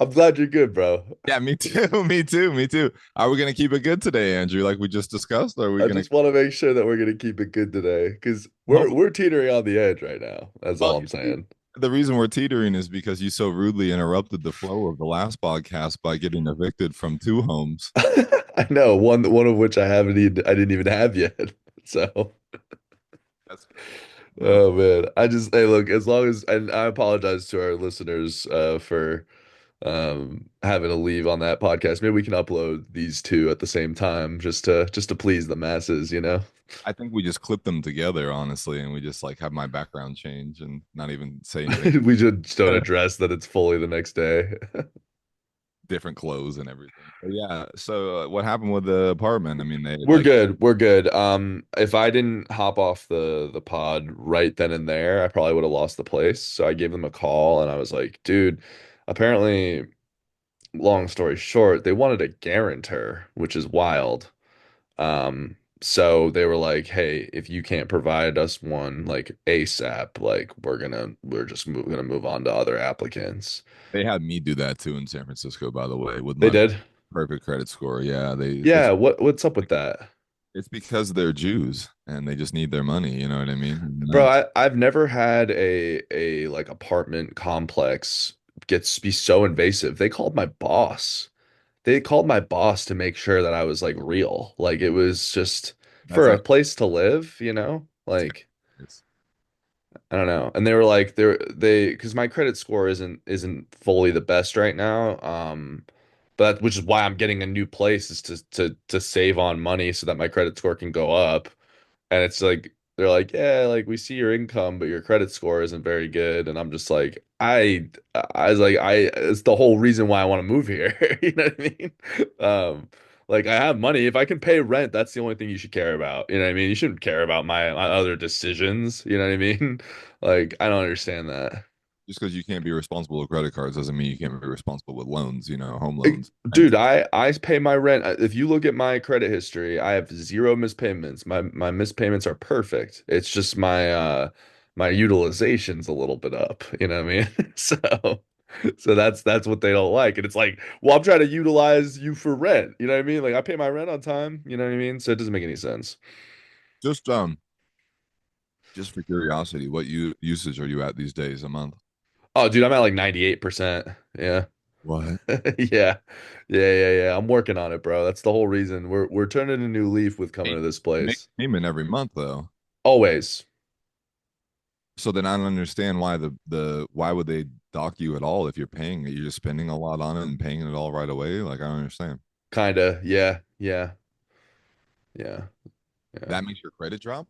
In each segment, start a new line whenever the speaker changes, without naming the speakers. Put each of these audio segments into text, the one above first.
I'm glad you're good, bro.
Yeah, me too. Me too. Me too. Are we gonna keep it good today, Andrew? Like we just discussed? Or are we
I
gonna?
just want to make sure that we're gonna keep it good today because we're
Hold
we're teetering on the edge right now. That's
Well,
all I'm saying.
the reason we're teetering is because you so rudely interrupted the flow of the last podcast by getting evicted from two homes.
I know one of which I didn't even have yet. So,
That's no.
oh man, I just hey look, as long as and I apologize to our listeners for having to leave on that podcast. Maybe we can upload these two at the same time just to please the masses, you know.
I think we just clip them together, honestly, and we just like have my background change and not even say anything.
We just don't address that it's fully the next day.
Different clothes and everything. But yeah. So what happened with the apartment? I mean, they
We're
like
good. We're good. If I didn't hop off the pod right then and there, I probably would have lost the place. So I gave them a call and I was like, dude, apparently, long story short, they wanted a guarantor, which is wild. So they were like, hey, if you can't provide us one like ASAP, like we're just gonna move on to other applicants.
they had me do that too in San Francisco, by the way, with
They
my
did?
perfect credit score. Yeah, they
Yeah, what's up with that?
it's because they're Jews and they just need their money. You know what I mean? And
Bro,
that's
I've never had a like apartment complex be so invasive. They called my boss. They called my boss to make sure that I was like real. Like it was just
that's
for a
actually
place to live, you know?
that's
Like
it's
I don't know. And they were like they because my credit score isn't fully the best right now. But which is why I'm getting a new place is to save on money so that my credit score can go up. And it's like they're like, yeah, like we see your income, but your credit score isn't very good. And I'm just like, I was like, it's the whole reason why I want to move here. You know what I mean? Um, like I have money. If I can pay rent, that's the only thing you should care about. You know what I mean? You shouldn't care about my other decisions. You know what I mean? Like I don't understand that.
just because you can't be responsible with credit cards doesn't mean you can't be responsible with loans. You know, home loans. And
Dude, I pay my rent. If you look at my credit history, I have zero mispayments. My mispayments are perfect. It's just my utilization's a little bit up, you know what I mean? So that's what they don't like. And it's like, well, I'm trying to utilize you for rent. You know what I mean? Like I pay my rent on time, you know what I mean? So it doesn't make any sense.
just for curiosity, what usage are you at these days a month?
Oh, dude, I'm at like 98%. Yeah.
What?
Yeah. Yeah. I'm working on it, bro. That's the whole reason. We're turning a new leaf with coming to this
You make
place.
payment every month though.
Always.
So then I don't understand why the why would they dock you at all if you're paying it? You're just spending a lot on it and paying it all right away. Like I don't understand.
Kinda. Yeah. Yeah. Yeah. Yeah.
That makes your credit drop.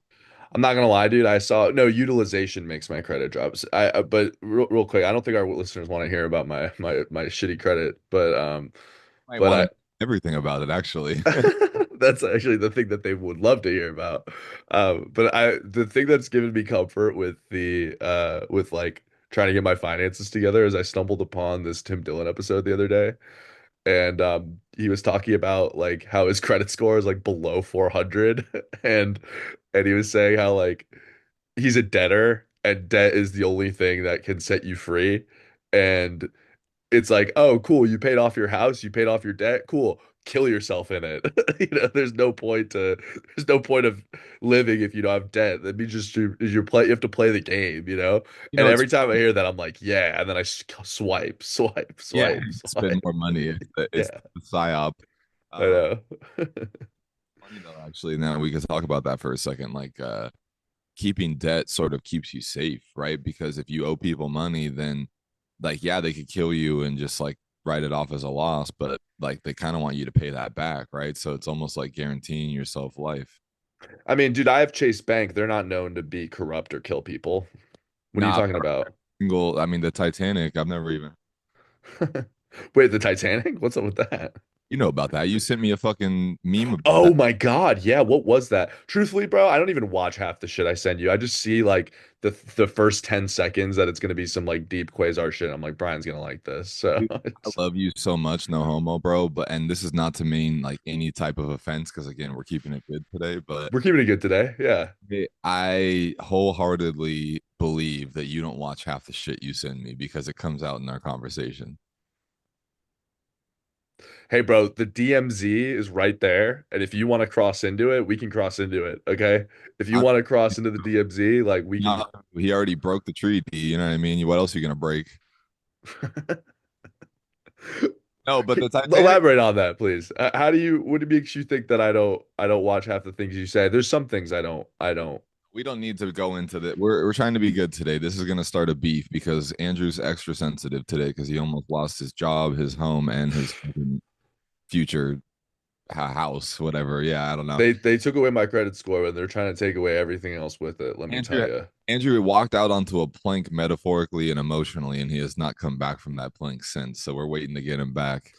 I'm not gonna lie, dude. I saw no utilization makes my credit drops. But real quick, I don't think our listeners want to hear about my shitty credit,
I
but
want
I
to know everything about it actually.
that's actually the thing that they would love to hear about. But the thing that's given me comfort with the with like trying to get my finances together is I stumbled upon this Tim Dillon episode the other day. And he was talking about like how his credit score is like below 400 and he was saying how like he's a debtor and debt is the only thing that can set you free and it's like, oh cool, you paid off your house, you paid off your debt, cool, kill yourself in it. You know, there's no point of living if you don't have debt. That means just you're play you have to play the game, you know.
You
And
know, it's
every time I hear that I'm like, yeah, and then I
yeah, spend
swipe.
more money. It's
Yeah,
the psyop.
I
Um,
know.
Funny though, actually. Now we can talk about that for a second. Like, keeping debt sort of keeps you safe, right? Because if you owe people money, then like, yeah, they could kill you and just like write it off as a loss, but like they kind of want you to pay that back, right? So it's almost like guaranteeing yourself life.
I mean, dude, I have Chase Bank. They're not known to be corrupt or kill people. What are you
Nah,
talking about?
single. I mean, the Titanic. I've never even.
Wait, the Titanic? What's up with that?
You know about that? You sent me a fucking meme about that.
Oh my God. Yeah, what was that? Truthfully, bro, I don't even watch half the shit I send you. I just see like the first 10 seconds that it's gonna be some like deep Quasar shit. I'm like, Brian's gonna like this. So
Dude, I love you so much, no homo, bro. But and this is not to mean like any type of offense, because again, we're keeping it good today. But
we're keeping it good today. Yeah.
I wholeheartedly believe that you don't watch half the shit you send me because it comes out in our conversation.
Hey, bro, the DMZ is right there, and if you want to cross into it, we can cross into it. Okay, if you
I,
want to cross into the DMZ, like we can.
no, he already broke the treaty. You know what I mean? What else are you gonna break? No, but the Titanic,
Elaborate on that, please. How do you? What makes you think that I don't watch half the things you say? There's some things I don't.
we don't need to go into that. We're trying to be good today. This is gonna start a beef because Andrew's extra sensitive today because he almost lost his job, his home, and his future house, whatever. Yeah, I don't know.
They took away my credit score and they're trying to take away everything else with it. Let me tell
Andrew
you.
Andrew walked out onto a plank metaphorically and emotionally, and he has not come back from that plank since. So we're waiting to get him back.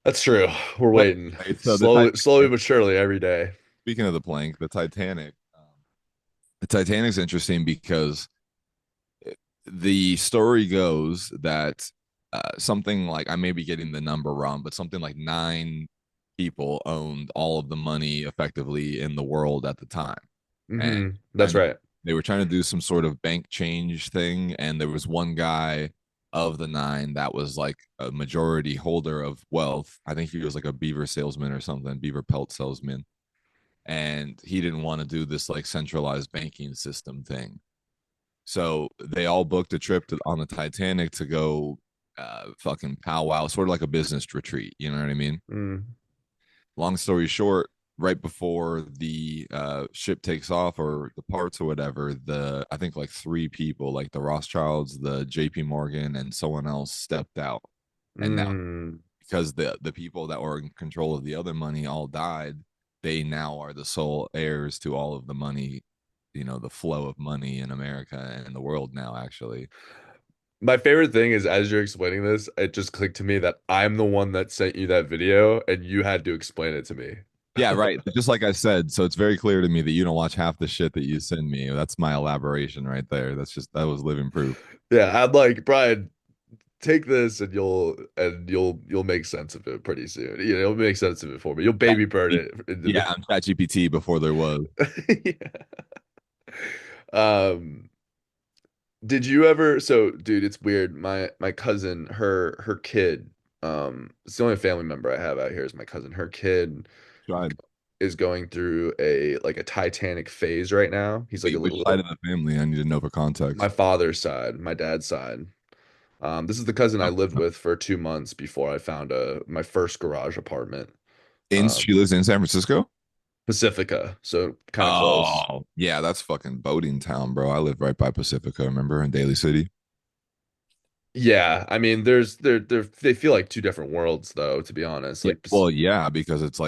That's true. We're
But
waiting
anyway, so
slowly but surely every day.
speaking of the plank, the Titanic's interesting because the story goes that something like I may be getting the number wrong, but something like nine people owned all of the money effectively in the world at the time, and
That's
and
right.
they were trying to do some sort of bank change thing, and there was one guy of the nine that was like a majority holder of wealth. I think he was like a beaver salesman or something, beaver pelt salesman, and he didn't want to do this like centralized banking system thing. So they all booked a trip on the Titanic to go fucking powwow, sort of like a business retreat. You know what I mean?
Mm.
Long story short, right before the ship takes off or departs or whatever, the I think like three people, like the Rothschilds, the J.P. Morgan, and someone else stepped out, and now
Mm.
because the people that were in control of the other money all died, they now are the sole heirs to all of the money, the flow of money in America and in the world now, actually.
My favorite thing is as you're explaining this, it just clicked to me that I'm the one that sent you that video and you had to explain it to me.
Yeah, right. Just like I said, so it's very clear to me that you don't watch half the shit that you send me. That's my elaboration right there. That was living proof.
Yeah, I'm like, Brian, take this and you'll make sense of it pretty soon. You'll make sense of it for me. You'll baby bird it into me.
Yeah, I'm ChatGPT before there was.
Yeah. Um, did you ever, so dude, it's weird. My cousin, her kid, it's the only family member I have out here is my cousin. Her kid
Tried.
is going through a Titanic phase right now. He's like
Wait,
a
which side
little
of the family? I need to know for
my
context.
father's side, my dad's side. This is the cousin I lived with for 2 months before I found my first garage apartment.
She
Um,
lives in San Francisco?
Pacifica, so kind of close.
Oh, yeah, that's fucking boating town, bro. I live right by Pacifica, remember, in Daly City.
Yeah, I mean, they feel like two different worlds though, to be honest.
Yeah.
Like,
Well, yeah, because it's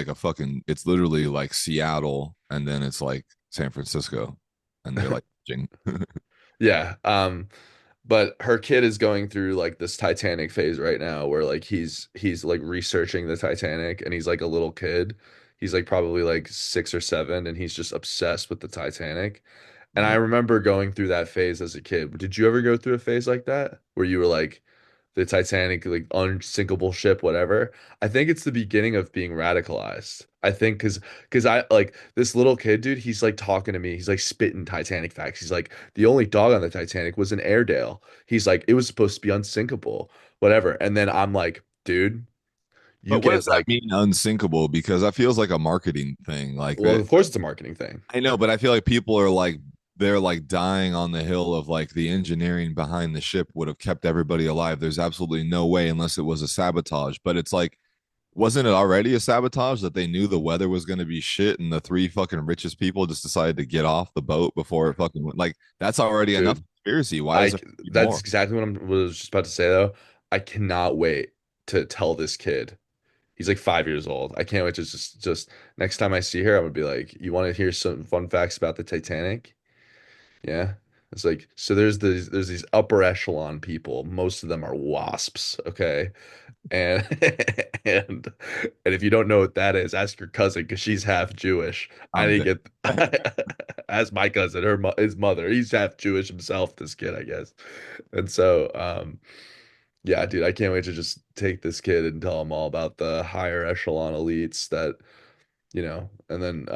literally like Seattle and then it's like San Francisco and they're like,
yeah. But her kid is going through like this Titanic phase right now where like he's like researching the Titanic and he's like a little kid. He's like probably like 6 or 7 and he's just obsessed with the Titanic. And I
Mhm.
remember going through that phase as a kid. Did you ever go through a phase like that where you were like the Titanic, like unsinkable ship, whatever? I think it's the beginning of being radicalized. I think because I like this little kid, dude, he's like talking to me. He's like spitting Titanic facts. He's like, the only dog on the Titanic was an Airedale. He's like, it was supposed to be unsinkable, whatever. And then I'm like, dude, you
But what does
get
that
like,
mean, unsinkable? Because that feels like a marketing thing. Like
well,
that,
of course it's a marketing thing.
I know, but I feel like people are like they're like dying on the hill of like the engineering behind the ship would have kept everybody alive. There's absolutely no way unless it was a sabotage. But it's like, wasn't it already a sabotage that they knew the weather was going to be shit and the three fucking richest people just decided to get off the boat before it fucking went? Like that's already enough
Dude,
conspiracy. Why
I
does it need
that's
more?
exactly what I was just about to say though. I cannot wait to tell this kid. He's like 5 years old. I can't wait to just next time I see her, I'm gonna be like, "You want to hear some fun facts about the Titanic?" Yeah. It's like so there's these upper echelon people. Most of them are wasps, okay? And and and if you don't know what that is, ask your cousin because she's half Jewish. I
I'm
didn't
dead.
get ask my cousin, his mother. He's half Jewish himself, this kid, I guess. And so yeah, dude, I can't wait to just take this kid and tell him all about the higher echelon elites that, and then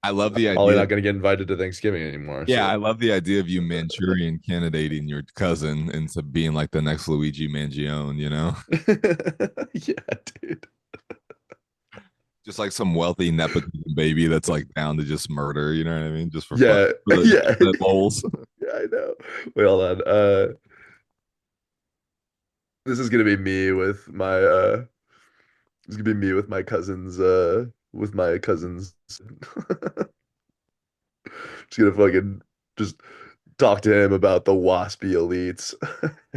I love the
Probably
idea.
not gonna get invited to Thanksgiving anymore.
Yeah,
So
I love the idea of you Manchurian candidating your cousin into being like the next Luigi Mangione, you know?
yeah, dude.
Just like some wealthy nepotism baby that's like down to just murder, you know what I mean? Just for fun,
Yeah,
for
yeah,
the lols.
yeah. I know. Wait, hold on. This is gonna be me with my This is gonna be me with my cousins. With my cousins. Just gonna fucking just talk to him about the waspy elites.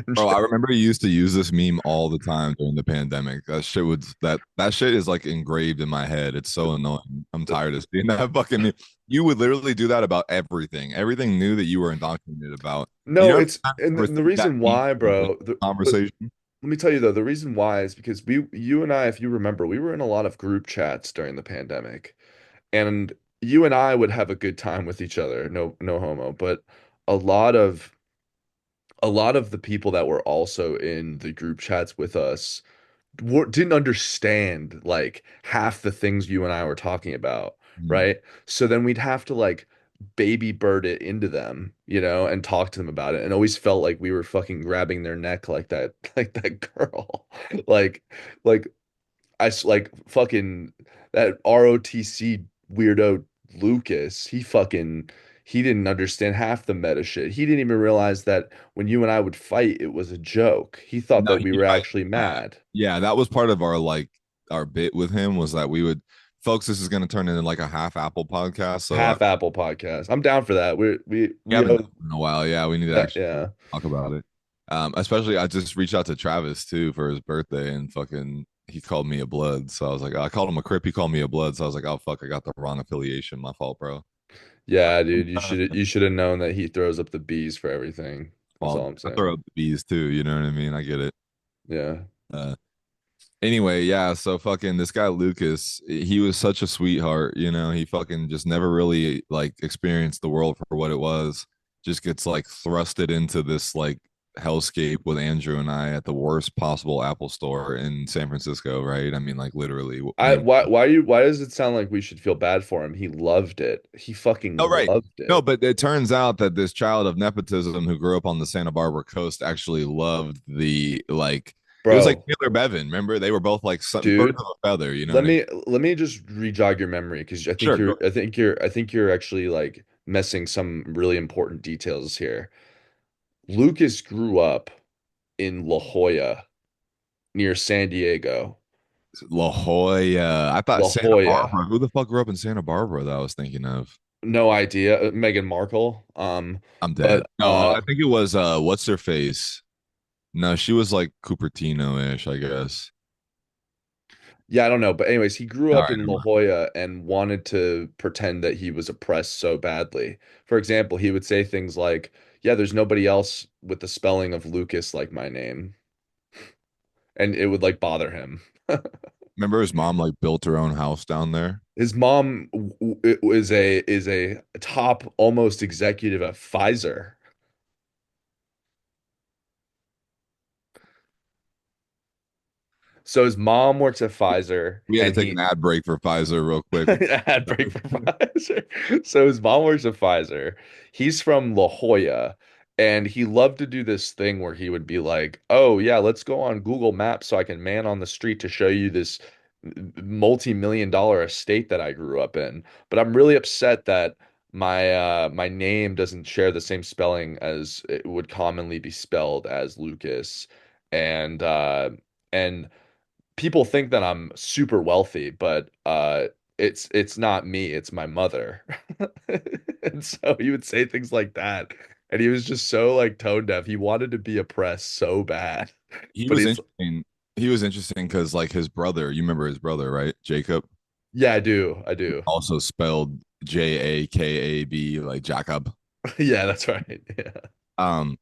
And
Bro, I
shit.
remember you used to use this meme all the time during the pandemic. That shit is like engraved in my head. It's so annoying. I'm tired of seeing that fucking meme. You would literally do that about everything. Everything new that you were indoctrinated about. You
No,
know,
it's and the
that
reason
meme
why, bro. But
conversation.
let me tell you though, the reason why is because you and I, if you remember, we were in a lot of group chats during the pandemic, and you and I would have a good time with each other. No, no homo, but a lot of a lot of the people that were also in the group chats with us didn't understand like half the things you and I were talking about,
Mm.
right? So then we'd have to like baby bird it into them, and talk to them about it, and always felt like we were fucking grabbing their neck like that, like that girl, like, like like fucking that ROTC weirdo Lucas. He didn't understand half the meta shit. He didn't even realize that when you and I would fight, it was a joke. He thought
No,
that
he
we were
tried
actually
that.
mad.
Yeah, that was part of our like our bit with him was that we would folks, this is gonna turn into like a half Apple podcast. So
Half Apple podcast. I'm down for that.
we
We
haven't
owe
done it in a while. Yeah, we need to
that.
actually
Yeah.
talk about it. Especially I just reached out to Travis too for his birthday and fucking he called me a blood. So I was like, I called him a crip, he called me a blood. So I was like, oh fuck, I got the wrong affiliation. My fault, bro.
Yeah, dude. You should have known that he throws up the bees for everything. That's
Well,
all I'm
I throw
saying.
up the bees too, you know what I mean? I get it.
Yeah.
Uh Anyway, yeah, so fucking this guy Lucas, he was such a sweetheart, you know. He fucking just never really like experienced the world for what it was. Just gets like thrusted into this like hellscape with Andrew and I at the worst possible Apple store in San Francisco, right? I mean, like literally.
I why does it sound like we should feel bad for him? He loved it. He
Oh,
fucking
right.
loved
No,
it.
but it turns out that this child of nepotism who grew up on the Santa Barbara coast actually loved the like. It was like
Bro,
Taylor Bevan. Remember, they were both like some birds
dude,
of a feather. You know what
let
I mean?
me just re-jog your memory because
Sure. Go
I think you're actually like missing some really important details here. Lucas grew up in La Jolla near San Diego.
La Jolla. I thought
La
Santa
Jolla.
Barbara. Who the fuck grew up in Santa Barbara that I was thinking of?
No idea. Meghan Markle.
I'm dead.
But
No, I think it was what's her face? No, she was like Cupertino-ish, I guess.
yeah, I don't know. But anyways, he grew
All
up
right,
in
never
La
mind.
Jolla and wanted to pretend that he was oppressed so badly. For example, he would say things like, "Yeah, there's nobody else with the spelling of Lucas like my name," and it would like bother him.
Remember his mom like built her own house down there?
His mom is a top almost executive at Pfizer. So his mom works at Pfizer,
We had to
and
take an
he
ad break for Pfizer real quick.
ad break for Pfizer. So his mom works at Pfizer. He's from La Jolla, and he loved to do this thing where he would be like, "Oh yeah, let's go on Google Maps so I can man on the street to show you this multi-million dollar estate that I grew up in." But I'm really upset that my name doesn't share the same spelling as it would commonly be spelled as Lucas, and and people think that I'm super wealthy, but it's not me, it's my mother. And so he would say things like that. And he was just so like tone deaf. He wanted to be oppressed so bad.
He
But
was
he's
interesting. He was interesting because like his brother, you remember his brother, right? Jacob,
yeah, I do. I do.
also spelled Jakab, like Jacob.
Yeah, that's right. Yeah.
Um,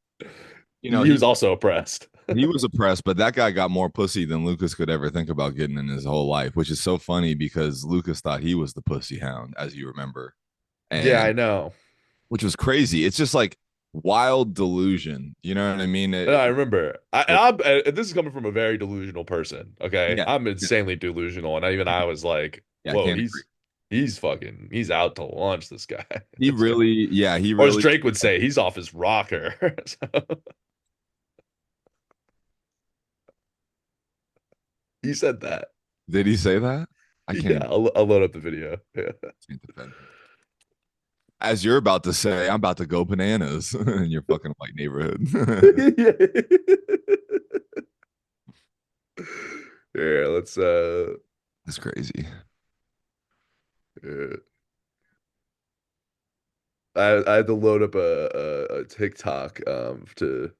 you know,
He was also oppressed.
he was oppressed, but that guy got more pussy than Lucas could ever think about getting in his whole life, which is so funny because Lucas thought he was the pussy hound, as you remember,
Yeah, I
and
know.
which was crazy. It's just like wild delusion. You know what I mean?
No, I remember.
Like,
This is coming from a very delusional person. Okay,
yeah,
I'm
yeah,
insanely delusional, and even I was like,
yeah, I
"Whoa,
can't agree.
he's out to lunch, this guy.
He really, yeah, he
Or as
really
Drake would say, he's off his rocker. So, he said that.
did he say that? I
Yeah,
can't,
I'll load up the video. Yeah.
can't defend him. As you're about to say, I'm about to go bananas in your fucking white neighborhood.
Yeah, let's
That's crazy.
yeah. I had to load up a TikTok to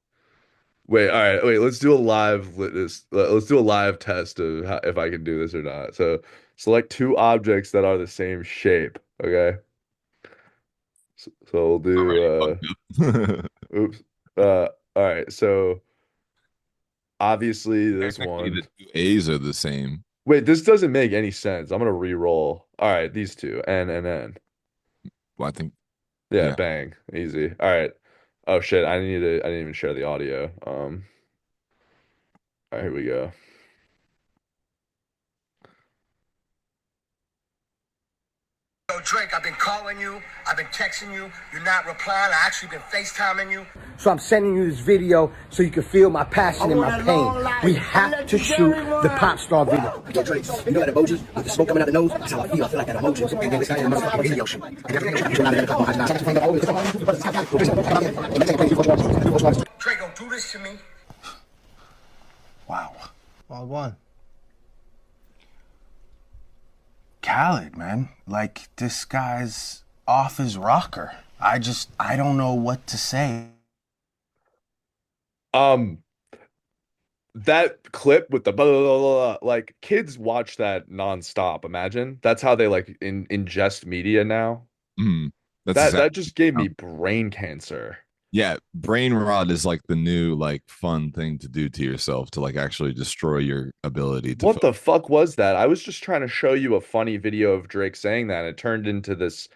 wait, all right, wait, let's do a live let's do a live test of how, if I can do this or not. So select two objects that are the same shape, okay? So we'll do
Already fucked up.
oops. All right, so obviously this
Technically,
one.
the two A's are the same.
Wait, this doesn't make any sense. I'm gonna re-roll. All right, these two, N and N.
Well, I think,
Yeah,
yeah.
bang. Easy. All right. Oh shit, I didn't even share the audio. All right, here we go.
Yo, Drake, I've been calling you, I've been texting you, you're not replying, I actually been FaceTiming you. So I'm sending you this video so you can feel my passion and my pain. We have to shoot the pop star video. Yo, Drake, you know that emoji with the smoke coming out the nose? That's how I feel. I feel like that emoji. And then this guy in the motherfucking video shoot. Drake, don't do this to me.
Wow. Well, one. Khaled, man. Like, this guy's off his rocker. I don't know what to say.
Um, that clip with the blah, blah, blah, blah, like kids watch that nonstop. Imagine that's how they like ingest media now.
Mm, that's
That
exactly.
just gave me brain cancer.
Yeah, brain rot is like the new like fun thing to do to yourself to like actually destroy your ability to
What the fuck was that? I was just trying to show you a funny video of Drake saying that. It turned into this,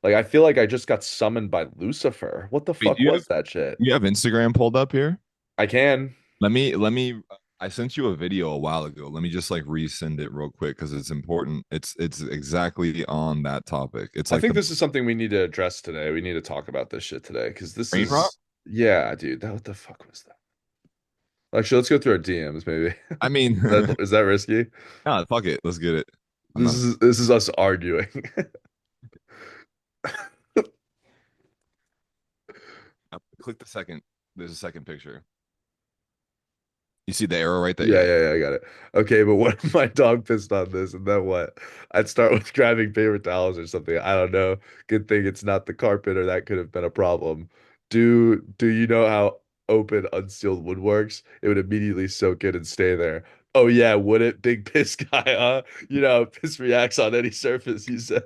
like, I feel like I just got summoned by Lucifer. What the
Wait,
fuck was that shit?
you have Instagram pulled up here?
I can.
Let me I sent you a video a while ago. Let me just like resend it real quick because it's important. It's exactly on that topic. It's
I
like
think
the
this is something we need to address today. We need to talk about this shit today because this
brain rot.
is, yeah, dude. What the fuck was that? Actually, let's go through our DMs, maybe.
I mean,
Is that risky?
nah, fuck it. Let's get it. I'm not
This is us arguing.
click the second. There's a second picture. You see the arrow right there?
Yeah,
Yeah.
yeah, yeah, I got it. Okay, but what if my dog pissed on this and then what? I'd start with grabbing paper towels or something. I don't know. Good thing it's not the carpet or that could have been a problem. Do you know how open unsealed wood works? It would immediately soak in and stay there. Oh yeah, would it? Big piss guy, huh? You know, piss reacts on any surface, you said.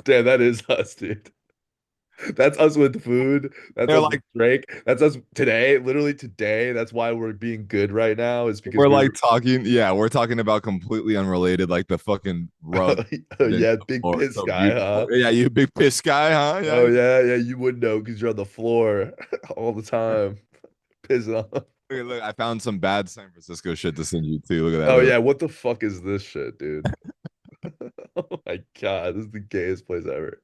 Damn, that is us, dude. That's us with food. That's
They're
us with
like
Drake. That's us today, literally today. That's why we're being good right now, is because
we're
we
like
were,
talking. Yeah, we're talking about completely unrelated, like the fucking rug.
oh
And
yeah,
the
big
floor.
piss
So
guy,
beautiful.
huh?
Yeah, you big piss guy, huh?
Oh
Yeah.
yeah, yeah, you would know because you're on the floor all the time, pissing on.
Look, I found some bad San Francisco shit to send you too. Look at that.
Oh
Look
yeah, what the fuck is this shit, dude? Oh my God, this is the gayest place ever.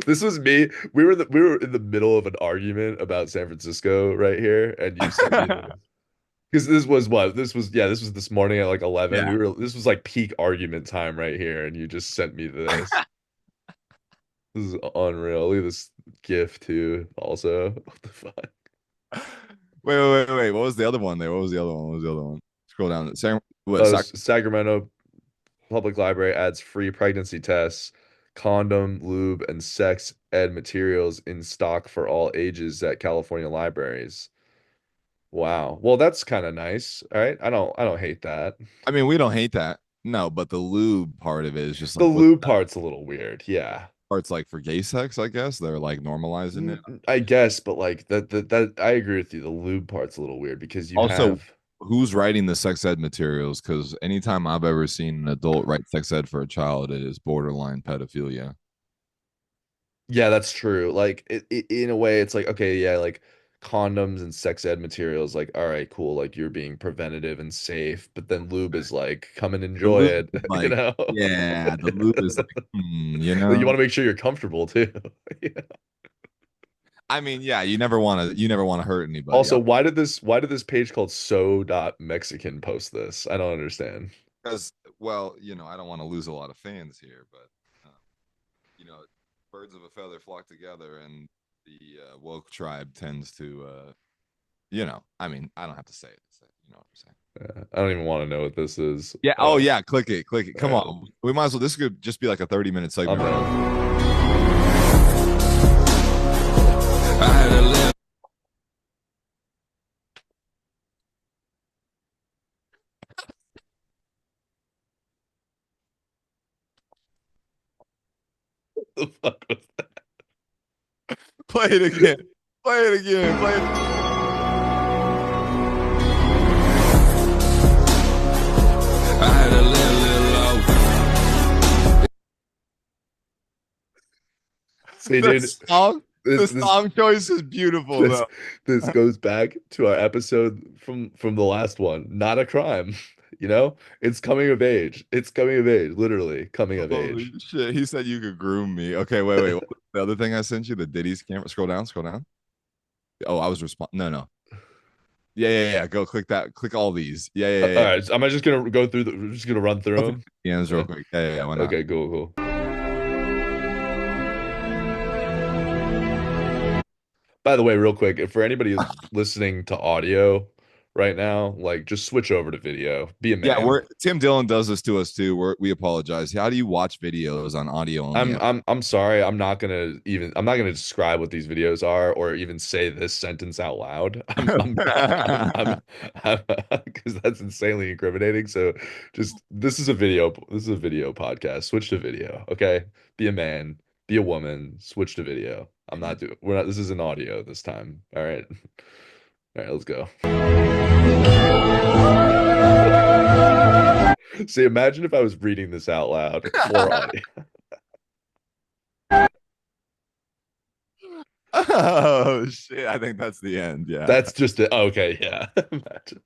This was me. We were in the middle of an argument about San Francisco right here, and you sent me
at
this. Because this was what? This was, yeah, this was this morning at like 11.
yeah.
This was like peak argument time right here, and you just sent me this. This is unreal. Look at this GIF too, also. What the fuck?
Wait. What was the other one there? What was the other one? What was the other one? Scroll down.
Sacramento Public Library adds free pregnancy tests, condom, lube, and sex ed materials in stock for all ages at California libraries. Wow. Well, that's kind of nice. All right. I don't hate that.
I mean, we don't hate that. No, but the lube part of it is just
The
like what
lube
that
part's a little weird. Yeah.
part's like for gay sex, I guess. They're like normalizing it.
I guess, but like that I agree with you. The lube part's a little weird because you
Also,
have,
who's writing the sex ed materials? Because anytime I've ever seen an adult write sex ed for a child, it is borderline pedophilia.
yeah, that's true. Like in a way, it's like, okay, yeah, like condoms and sex ed materials, like, all right, cool, like you're being preventative and safe, but then lube is like, come and
The
enjoy
lube
it,
is
you
like,
know?
yeah, the lube is like, you
Like, you want
know.
to make sure you're comfortable too. Yeah.
I mean, yeah, you never want to hurt anybody.
Also, why did this page called so.mexican post this? I don't understand.
Because, well, I don't want to lose a lot of fans here, but you know, birds of a feather flock together, and the woke tribe tends to, I mean, I don't have to say it. You know what I'm saying?
I don't even want to know what this is.
Yeah. Oh, yeah. Click it. Come
uh,
on. We might as well. This could just be like a 30-minute segment.
I'm down.
I had to live.
The fuck was that?
Play it again. Play it again. Play it. I had to live a little low.
See, dude,
The song choice is beautiful,
this,
though.
this goes back to our episode from the last one. Not a crime, It's coming of age. It's coming of age, literally coming of
Holy
age.
shit. He said you could groom me. Okay, wait. What was the other thing I sent you? The Diddy's camera. Scroll down. Oh, I was responding. No. Yeah. Go click that. Click all these. Yeah.
All right, am I just gonna go through we're just gonna run through them?
Hands real quick. Yeah. Why not?
Okay, cool. By the way, real quick, for anybody who's listening to audio right now, like just switch over to video. Be a man.
Yeah, Tim Dillon does this to us too. We apologize. How do you watch videos on audio only?
I'm sorry. I'm not gonna describe what these videos are or even say this sentence out loud. Because that's insanely incriminating. So this is a video podcast. Switch to video. Okay. Be a man, be a woman, switch to video. This is an audio this time. All right. All right, let's go. See, imagine if I was reading this out loud for audio.
Oh shit! I think that's the end. Yeah,
that's just it. Okay, yeah. Imagine.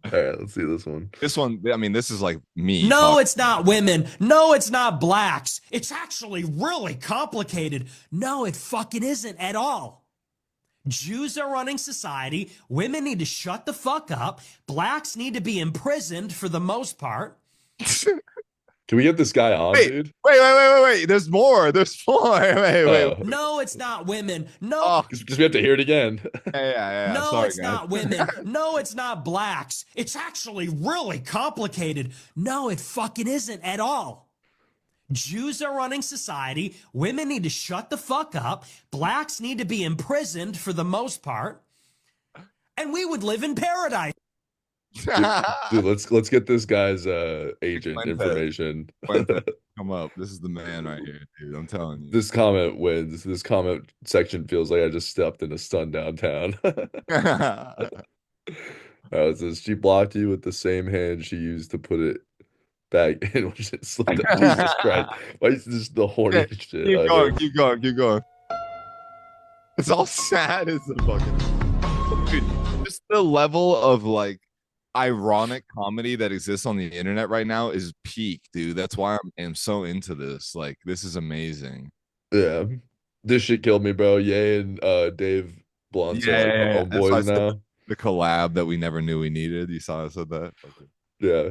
All right, let's see this one.
This one, I mean, this is like me.
No, it's not women. No, it's not blacks. It's actually really complicated. No, it fucking isn't at all. Jews are running society. Women need to shut the fuck up. Blacks need to be imprisoned for the most part.
Can we get this guy on, dude?
Wait. There's more. There's more. Wait.
No, it's not women. No.
Because we have to hear it again.
Yeah.
No,
sorry,
it's
guys.
not women. No, it's not blacks. It's actually really complicated. No, it fucking isn't at all. Jews are running society. Women need to shut the fuck up. Blacks need to be imprisoned for the most part. And we would live in paradise.
Dude, let's get this guy's agent information.
Come up. This is the man right here, dude. I'm telling you.
This comment wins. This comment section feels like I just stepped in a stun downtown. It says she blocked you with the same hand she used to put it back in, which it slipped out. Jesus Christ. Why is this the horny shit?
Keep going. It's all sad as the fucking dude. Just the level of like ironic comedy that exists on the internet right now is peak, dude. That's why I'm so into this. Like, this is amazing.
Yeah. This shit killed me, bro. Ye and Dave Blunt's homeboys now.
The collab that we never knew we needed. You saw us with that? Okay.
Yeah.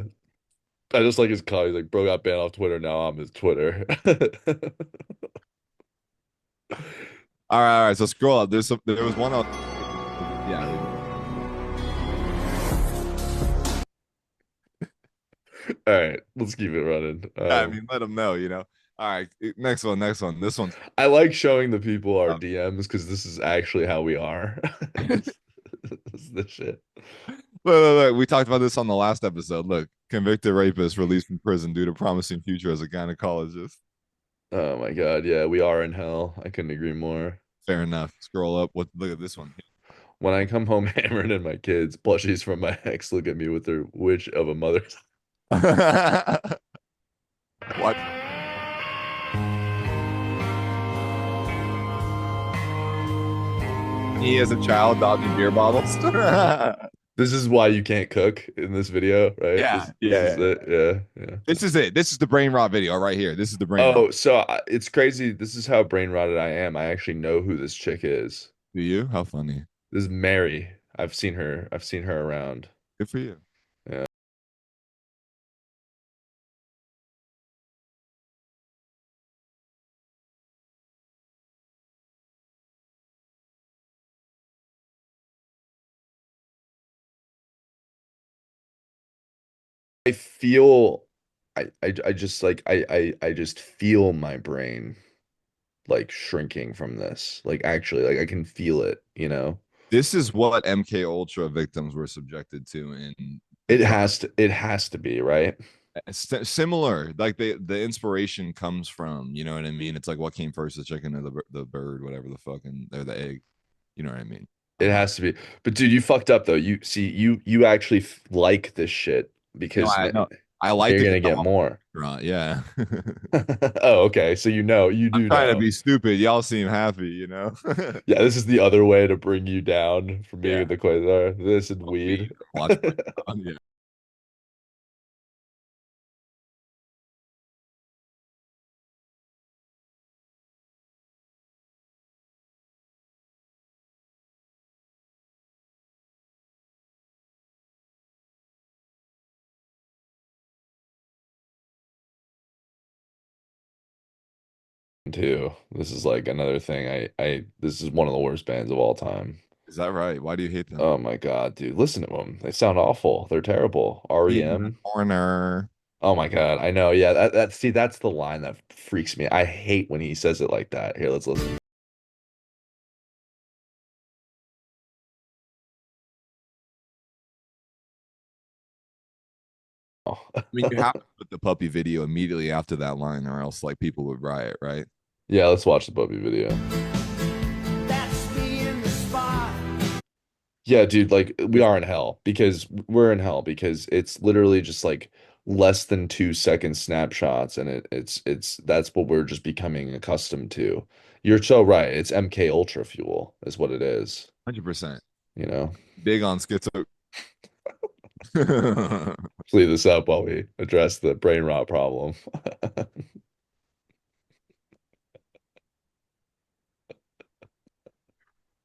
I just like his call. He's like, bro got banned off Twitter. Now I'm his Twitter.
All right. So scroll up. There was one on. Yeah.
All right. Let's keep it running.
I mean, let them know, All right. Next one. This one.
I like showing the people our DMs because this is actually how we are. This is the shit.
Look. We talked about this on the last episode. Look, convicted rapist released from prison due to promising future as a gynecologist.
Oh my God. Yeah, we are in hell. I couldn't agree more.
Fair enough. Scroll up. Look at this one.
When I come home hammered and my kids, plushies from my ex look at me with their witch of a mother's.
me as a child dodging beer bottles.
This is why you can't cook in this video, right?
Yeah,
This
yeah,
is it. Yeah, yeah.
This is it. This is the brain rot video right here. This is the brain rot.
Oh, so it's crazy. This is how brain rotted I am. I actually know who this chick is.
Do you? How funny.
This is Mary. I've seen her. I've seen her around.
Good for you.
Yeah. I feel I just like I just feel my brain like shrinking from this. Like actually, like I can feel it, you know?
This is what MK Ultra victims were subjected to in
It has to be, right?
similar. Like the inspiration comes from, you know what I mean? It's like what came first, the chicken or the bird, whatever the fucking or the egg. You know what I mean?
It has to be. But dude, you fucked up though. You see, you actually like this shit
No,
because
I like
you're
it
gonna
'cause
get
I'm
more.
right. Yeah.
Oh, okay. So you
I'm
do
trying to
know.
be stupid. Y'all seem happy, you know?
Yeah, this is the other way to bring you down from being
Yeah.
in the Quasar. This and weed.
Watch yeah.
Too. This is like another thing. This is one of the worst bands of all time.
Is that right? Why do you hate them?
Oh my God, dude. Listen to them. They sound awful. They're terrible.
In the
REM.
corner.
Oh my God. I know. Yeah, that's the line that freaks me. I hate when he says it like that. Here, let's listen. Oh.
I mean, you have to put the puppy video immediately after that line, or else like people would riot, right?
Yeah, let's watch the puppy video.
That's me in the spot.
Yeah, dude, like we are in hell because we're in hell because it's literally just like less than 2 second snapshots and it's that's what we're just becoming accustomed to. You're so right. It's MK Ultra fuel is what it is,
100%.
you know.
Big on schizo.
Let's leave this up while we address the brain rot problem.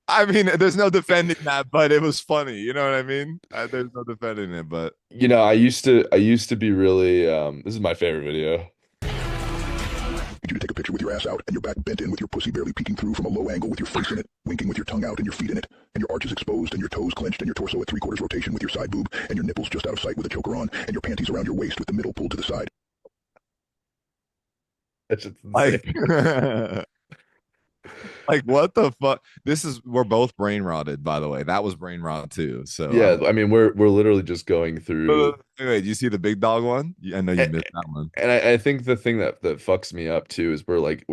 I mean, there's no defending that, but it was funny. You know what I mean? There's no defending it, but
You know, I used to be really this is my favorite video.
Need you to take a picture with your ass out and your back bent in with your pussy barely peeking through from a low angle with your face in it, winking with your tongue out and your feet in it, and your arches exposed and your toes clenched and your torso at 3/4 rotation with your side boob and your nipples just out of sight with a choker on and your panties around your waist with the middle pulled to the side.
That's just
like,
insane.
like what the fuck? We're both brain rotted, by the way. That was brain rot too. So
Yeah, I mean we're literally just going through
wait, do you see the big dog one? I know you missed that one.
and I think the thing that fucks me up too is we're like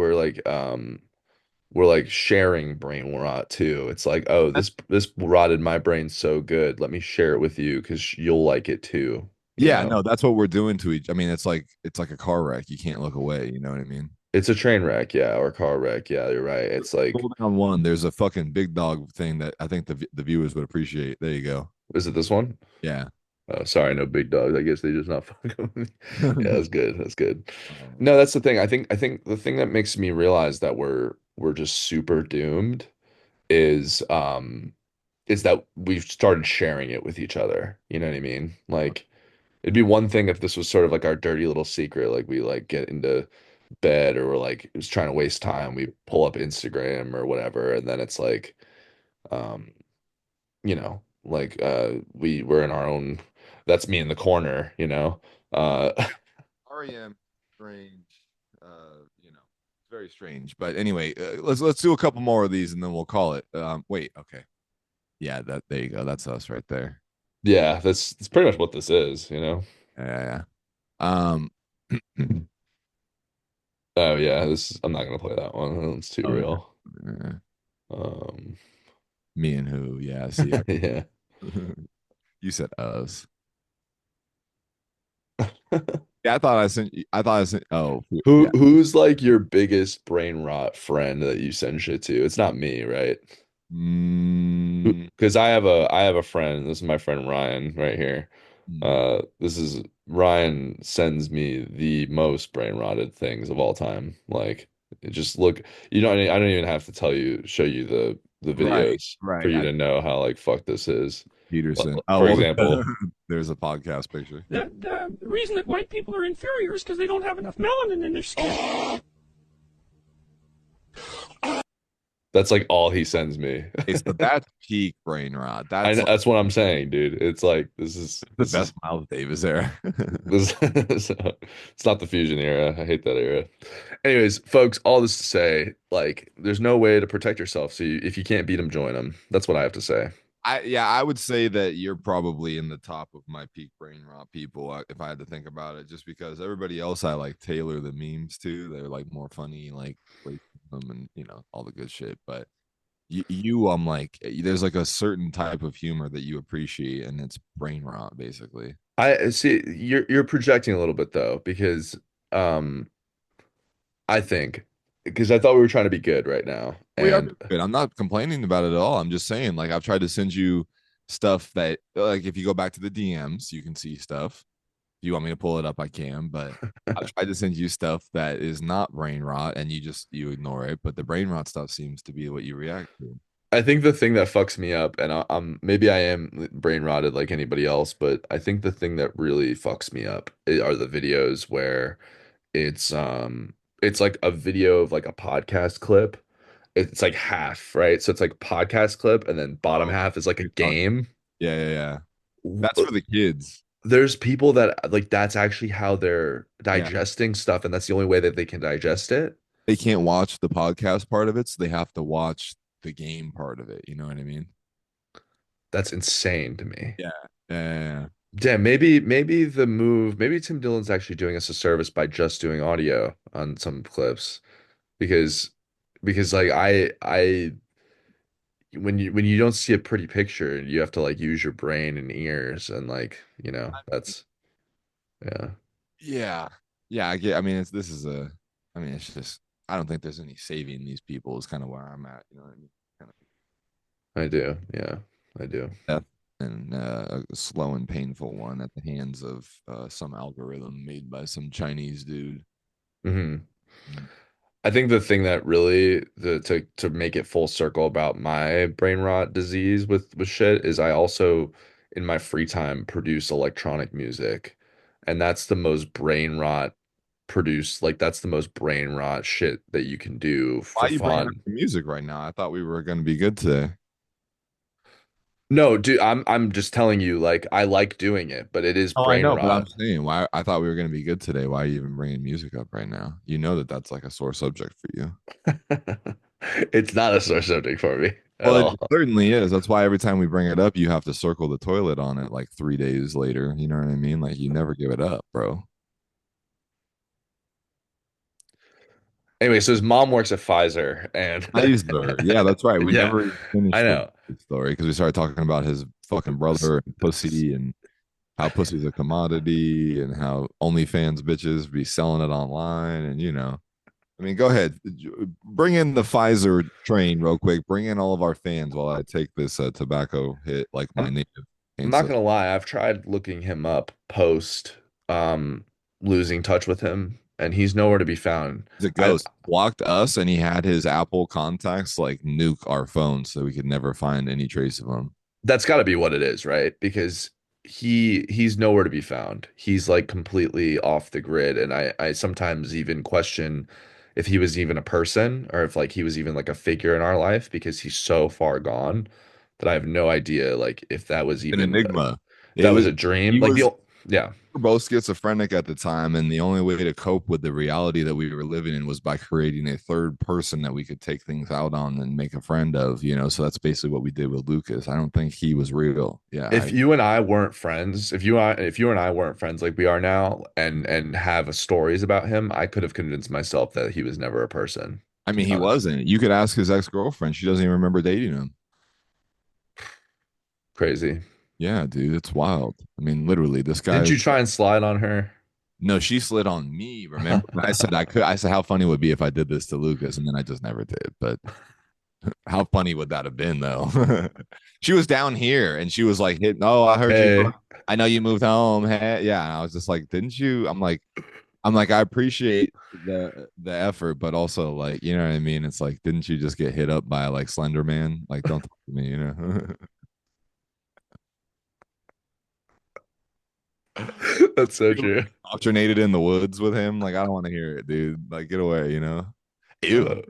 sharing brain rot too. It's like, oh, this rotted my brain so good. Let me share it with you because you'll like it too.
Yeah,
know?
no, that's what we're doing to each. I mean, it's like a car wreck. You can't look away. You know what I mean?
It's a train wreck, yeah, or a car wreck. Yeah, you're right. It's like,
Hold down one. There's a fucking big dog thing that I think the viewers would appreciate. There you go.
is it this one?
Yeah.
Oh, sorry, no big dogs. I guess they just not fucking with me. Yeah, that's good. That's good. No, that's the thing. I think the thing that makes me realize that we're just super doomed is is that we've started sharing it with each other. You know what I mean? Like it'd be one thing if this was sort of like our dirty little secret, like we like get into bed or we're like just trying to waste time, we pull up Instagram or whatever, and then it's like um, you know, like we're in our own that's me in the corner, you know. Uh
REM, strange. You know, it's very strange. But anyway, let's do a couple more of these and then we'll call it. Wait, okay. Yeah, there you go. That's us right there.
yeah, that's pretty much what this is, you know.
Yeah, yeah.
Oh yeah, I'm not gonna play that one. It's too
Oh,
real.
yeah.
Um
Me and who? Yeah, see,
yeah.
you said us. Yeah, I thought I sent you. I thought I sent. Oh,
Who
yeah.
who's like your biggest brain rot friend that you send shit to? It's not me, right?
Mm,
Because I have a friend. This is my friend Ryan right here.
mm.
This is Ryan sends me the most brain rotted things of all time. Like, just look. I don't even have to show you the
Right,
videos for
right.
you to know how like fuck this is.
Peterson. Oh,
For
well,
example,
there's a podcast picture.
The reason that white people are inferior is because they don't have enough melanin in their skin.
that's like all he sends me.
Okay, so that's peak brain rot.
I
That's
know,
like
that's what I'm saying, dude. It's like
the best Miles Davis era.
this it's not the fusion era. I hate that era. Anyways, folks, all this to say, like, there's no way to protect yourself. So if you can't beat them, join them. That's what I have to say.
I would say that you're probably in the top of my peak brain rot people if I had to think about it, just because everybody else I like tailor the memes to. They're like more funny, like racism and all the good shit. But I'm like, there's like a certain type of humor that you appreciate, and it's brain rot, basically.
I see you're projecting a little bit though, because um I think because I thought we were trying to be good right now.
We are
And
good. I'm not complaining about it at all. I'm just saying, like, I've tried to send you stuff that, like, if you go back to the DMs, you can see stuff. If you want me to pull it up, I can. But I've tried to send you stuff that is not brain rot, and you ignore it. But the brain rot stuff seems to be what you react to.
I think the thing that fucks me up, and I'm maybe I am brain rotted like anybody else, but I think the thing that really fucks me up are the videos where it's it's like a video of like a podcast clip. It's like half, right? So it's like podcast clip, and then bottom
Oh,
half is like a
you're talking.
game.
Yeah. That's for the kids.
There's people that like that's actually how they're
Yeah.
digesting stuff, and that's the only way that they can digest it.
They can't watch the podcast part of it, so they have to watch the game part of it. You know what I mean?
That's insane to me.
Yeah. Yeah.
Damn, maybe Tim Dillon's actually doing us a service by just doing audio on some clips because like I when you don't see a pretty picture, you have to like use your brain and ears and like, that's yeah.
Yeah. Yeah, I get. I mean, this is a. I mean, it's just. I don't think there's any saving these people. Is kind of where I'm at. You know what I mean? Kind
I do. Yeah, I do.
of death and a slow and painful one at the hands of some algorithm made by some Chinese dude.
hmm I think the thing that really to make it full circle about my brain rot disease with shit is I also in my free time produce electronic music, and that's the most brain rot that's the most brain rot shit that you can do
Why
for
are you bringing up
fun.
the music right now? I thought we were going to be good today.
No, dude, I'm just telling you, like I like doing it, but it is
Oh, I
brain
know, but I'm
rot.
saying why I thought we were going to be good today. Why are you even bringing music up right now? You know that that's like a sore subject for you.
It's not a sore subject for me at
Well, it
all.
certainly is. That's why every time we bring it up, you have to circle the toilet on it like 3 days later. You know what I mean? Like you never give it up, bro.
Anyway, so his mom works at Pfizer, and
Pfizer. Yeah, that's right. We
yeah,
never even
I
finished
know.
the story because we started talking about his fucking brother and pussy and how pussy's a commodity and how OnlyFans bitches be selling it online. And, I mean, go ahead. Bring in the Pfizer train real quick. Bring in all of our fans while I take this tobacco hit like my
I'm,
native
I'm not
ancestor.
gonna lie, I've tried looking him up post um losing touch with him, and he's nowhere to be found.
The
I
ghost blocked us and he had his Apple contacts like nuke our phones so we could never find any trace of him.
That's got to be what it is, right? Because he's nowhere to be found. He's like completely off the grid, and I sometimes even question if he was even a person or if like he was even like a figure in our life because he's so far gone that I have no idea like if that was
An
even
enigma.
if
It
that
was
was a dream.
he
Like
was
yeah.
We were both schizophrenic at the time, and the only way to cope with the reality that we were living in was by creating a third person that we could take things out on and make a friend of, So that's basically what we did with Lucas. I don't think he was real. Yeah,
If you and I weren't friends, if you and I weren't friends like we are now and have stories about him, I could have convinced myself that he was never a person,
I
to
mean,
be
he
honest.
wasn't. You could ask his ex-girlfriend. She doesn't even remember dating him.
Crazy.
Yeah, dude, it's wild. I mean, literally, this guy.
Didn't you try and slide on her?
No, she slid on me. Remember, I said I could. I said how funny it would be if I did this to Lucas, and then I just never did. But How funny would that have been though? She was down here and she was like hitting, oh, I heard you.
Hey,
I know you moved home. Hey, yeah. And I was just like, didn't you? I'm like, I appreciate the effort, but also like, you know what I mean? It's like, didn't you just get hit up by like Slender Man? Like, don't talk to me, you know?
that's so true.
Alternated in the woods with him. Like, I don't want to hear it, dude. Like, get away, you know? Ew.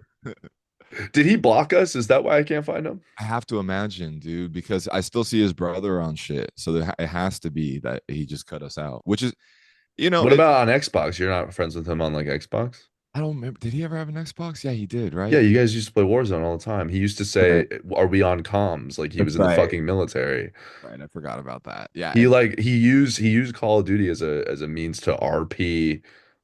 Did he block us? Is that why I can't find him?
I have to imagine, dude, because I still see his brother on shit. So it has to be that he just cut us out, which is,
What about on Xbox? You're not friends with him on like Xbox?
I don't remember. Did he ever have an Xbox? Yeah, he did, right?
Yeah, you guys used to play Warzone all the time. He used to say, "Are we on comms?" Like he was
That's
in the
right.
fucking military.
Right. I forgot about that. Yeah.
He used Call of Duty as a means to RP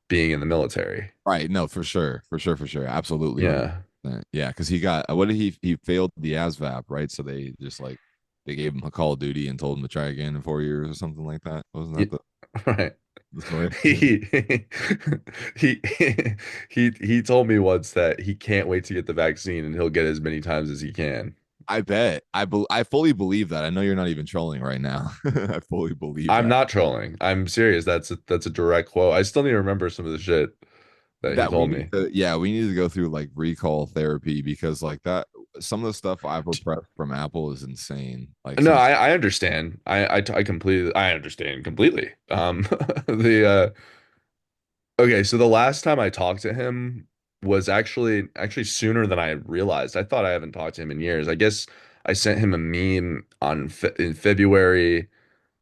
being in the military.
Right. No, for sure. For sure. For sure. Absolutely.
Yeah.
100%. Yeah. Cause he got, what did he failed the ASVAB, right? So they just like, they gave him a Call of Duty and told him to try again in 4 years or something like that. Wasn't that
Right.
the story?
He he he told me once that he can't wait to get the vaccine and he'll get as many times as he can.
I bet. I fully believe that. I know you're not even trolling right now. I fully believe
I'm
that.
not trolling. I'm serious. That's a direct quote. I still need to remember some of the shit that he
That we
told
need
me.
to, yeah, we need to go through like recall therapy because like that, some of the stuff I've repressed from Apple is insane. Like
No,
some,
I understand. I completely I understand completely. The okay, so the last time I talked to him was actually sooner than I realized. I thought I haven't talked to him in years. I guess I sent him a meme in February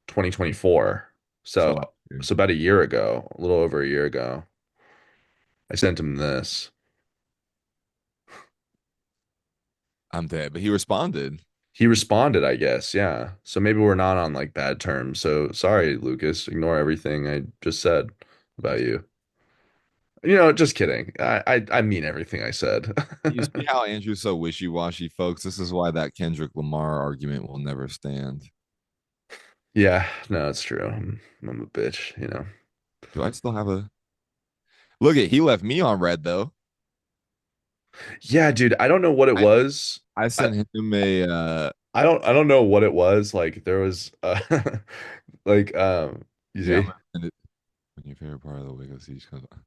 2024.
so
So so about a year ago, a little over a year ago. I sent him this.
I'm dead, but he responded.
He responded, I guess. Yeah. So maybe we're not on like bad terms. So sorry, Lucas. Ignore everything I just said about you. Just kidding. I mean everything I said.
You see how Andrew's so wishy-washy, folks? This is why that Kendrick Lamar argument will never stand.
Yeah, no, it's true. I'm a bitch.
Do I still have a look at he left me on red though?
Yeah, dude, I don't know what it
I,
was.
I
I,
sent him a
I don't know what it was. Like there was like you
yeah, I'm
see?
gonna send it when your favorite part of the Wicked Siege comes on.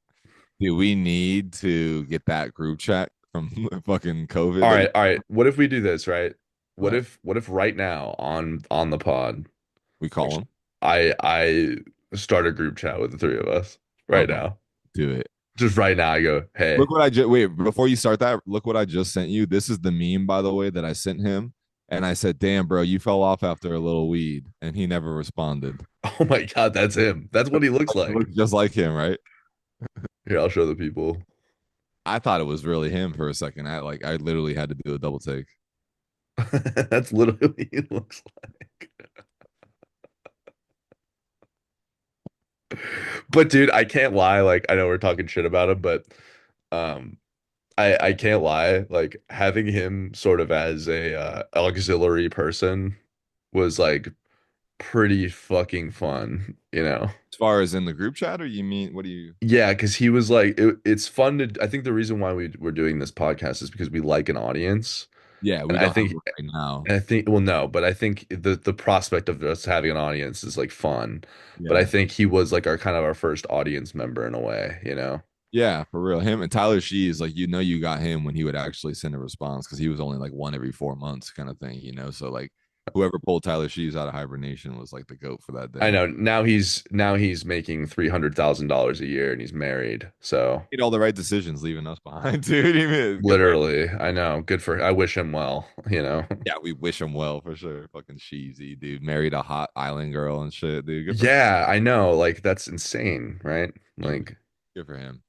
Dude, we need to get that group chat from fucking COVID.
All right, all right. What if we do this, right? What
What?
if right now on the pod
We call him.
I start a group chat with the three of us right
Okay,
now.
do it.
Just right now I go, "Hey."
Look what I just wait before you start that. Look what I just sent you. This is the meme, by the way, that I sent him. And I said, "Damn, bro, you fell off after a little weed," and he never responded.
Oh my God, that's him. That's what he looks
He
like.
looks just like him, right?
Here, I'll show the people.
I thought it was really him for a second. I literally had to do a double take.
That's literally what he looks like. But dude, I can't lie. Like I know we're talking shit about him, but um I can't lie. Like having him sort of as a auxiliary person was like pretty fucking fun.
As far as in the group chat, or you mean what do you?
Yeah, because he was like it's fun to I think the reason why we're doing this podcast is because we like an audience.
Yeah,
And
we
I
don't have
think
it right now.
and I think well no, but I think the prospect of us having an audience is like fun. But I
Yeah,
think he was like our kind of our first audience member in a way.
yeah, for real. Him and Tyler Shee is like you got him when he would actually send a response because he was only like one every 4 months kind of thing, you know. So like whoever pulled Tyler Shee's out of hibernation was like the goat for that
I
day.
know now he's making $300,000 a year and he's married. So
Made all the right decisions leaving us behind, dude. Even good for him.
literally, I know. I wish him well.
Yeah, we wish him well for sure. Fucking cheesy, dude. Married a hot island girl and shit, dude. Good for
Yeah, I know. Like that's insane, right?
him.
Like,
Good for him.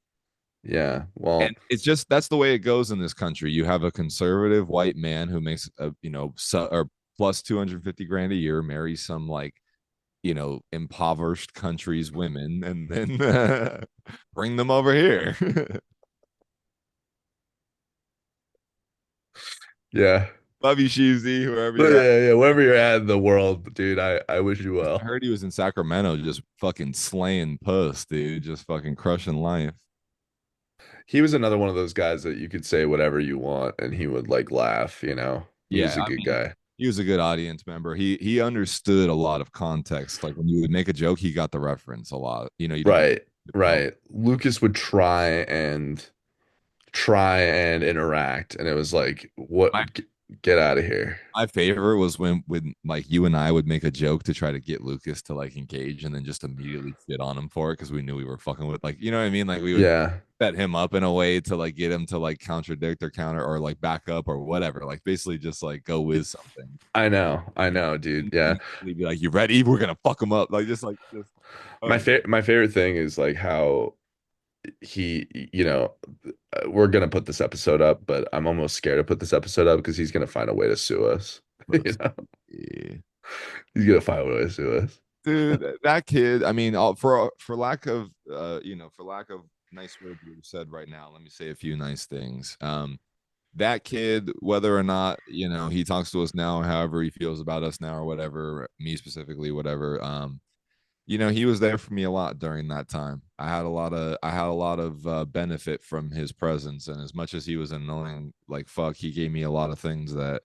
yeah. Well,
And it's just that's the way it goes in this country. You have a conservative white man who makes a or plus 250 grand a year, marries some like impoverished countries women, and then bring them over here.
yeah.
Love you, Sheezy, wherever
But
you're at.
yeah, wherever you're at in the world, dude, I wish you
I
well.
heard he was in Sacramento just fucking slaying puss, dude, just fucking crushing life.
he was another one of those guys that you could say whatever you want and he would like laugh, you know. He was
Yeah,
a
I
good
mean,
guy.
he was a good audience member. He understood a lot of context. Like when you would make a joke, he got the reference a lot. You know, you didn't
Right. Right. Lucas would try and interact and it was like what
my
get out of here.
my favorite was when like you and I would make a joke to try to get Lucas to like engage and then just immediately shit on him for it because we knew we were fucking with, like, you know what I mean? Like we would
Yeah.
set him up in a way to like get him to like contradict or counter or like back up or whatever. Like basically just like go with something.
I know, dude. Yeah.
He'd be like, "You ready? We're gonna fuck him up." Like just
My favorite thing is like how he, you know, we're gonna put this episode up, but I'm almost scared to put this episode up because he's gonna find a way to sue us. You know,
yeah.
he's gonna find a way to sue us.
Dude, that kid. I mean, for lack of for lack of nice words you said right now, let me say a few nice things. That kid, whether or not he talks to us now, however he feels about us now, or whatever, me specifically, whatever. He was there for me a lot during that time. I had a lot of benefit from his presence, and as much as he was annoying, like fuck, he gave me a lot of things that,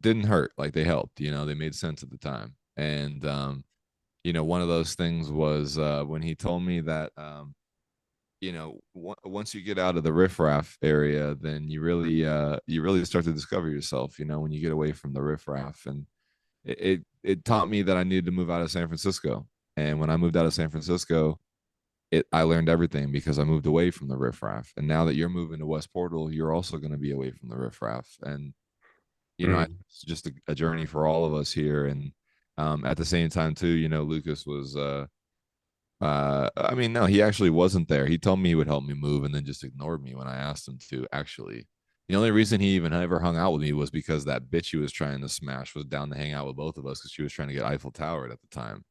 didn't hurt. Like they helped. They made sense at the time. And one of those things was when he told me that, once you get out of the riffraff area, then you really start to discover yourself. When you get away from the riffraff, and it taught me that I needed to move out of San Francisco. And when I moved out of San Francisco, I learned everything because I moved away from the riffraff. And now that you're moving to West Portal, you're also going to be away from the riffraff. And it's just a journey for all of us here. And at the same time, too, Lucas was I mean, no, he actually wasn't there. He told me he would help me move and then just ignored me when I asked him to. Actually, the only reason he even ever hung out with me was because that bitch he was trying to smash was down to hang out with both of us because she was trying to get Eiffel Towered at the time.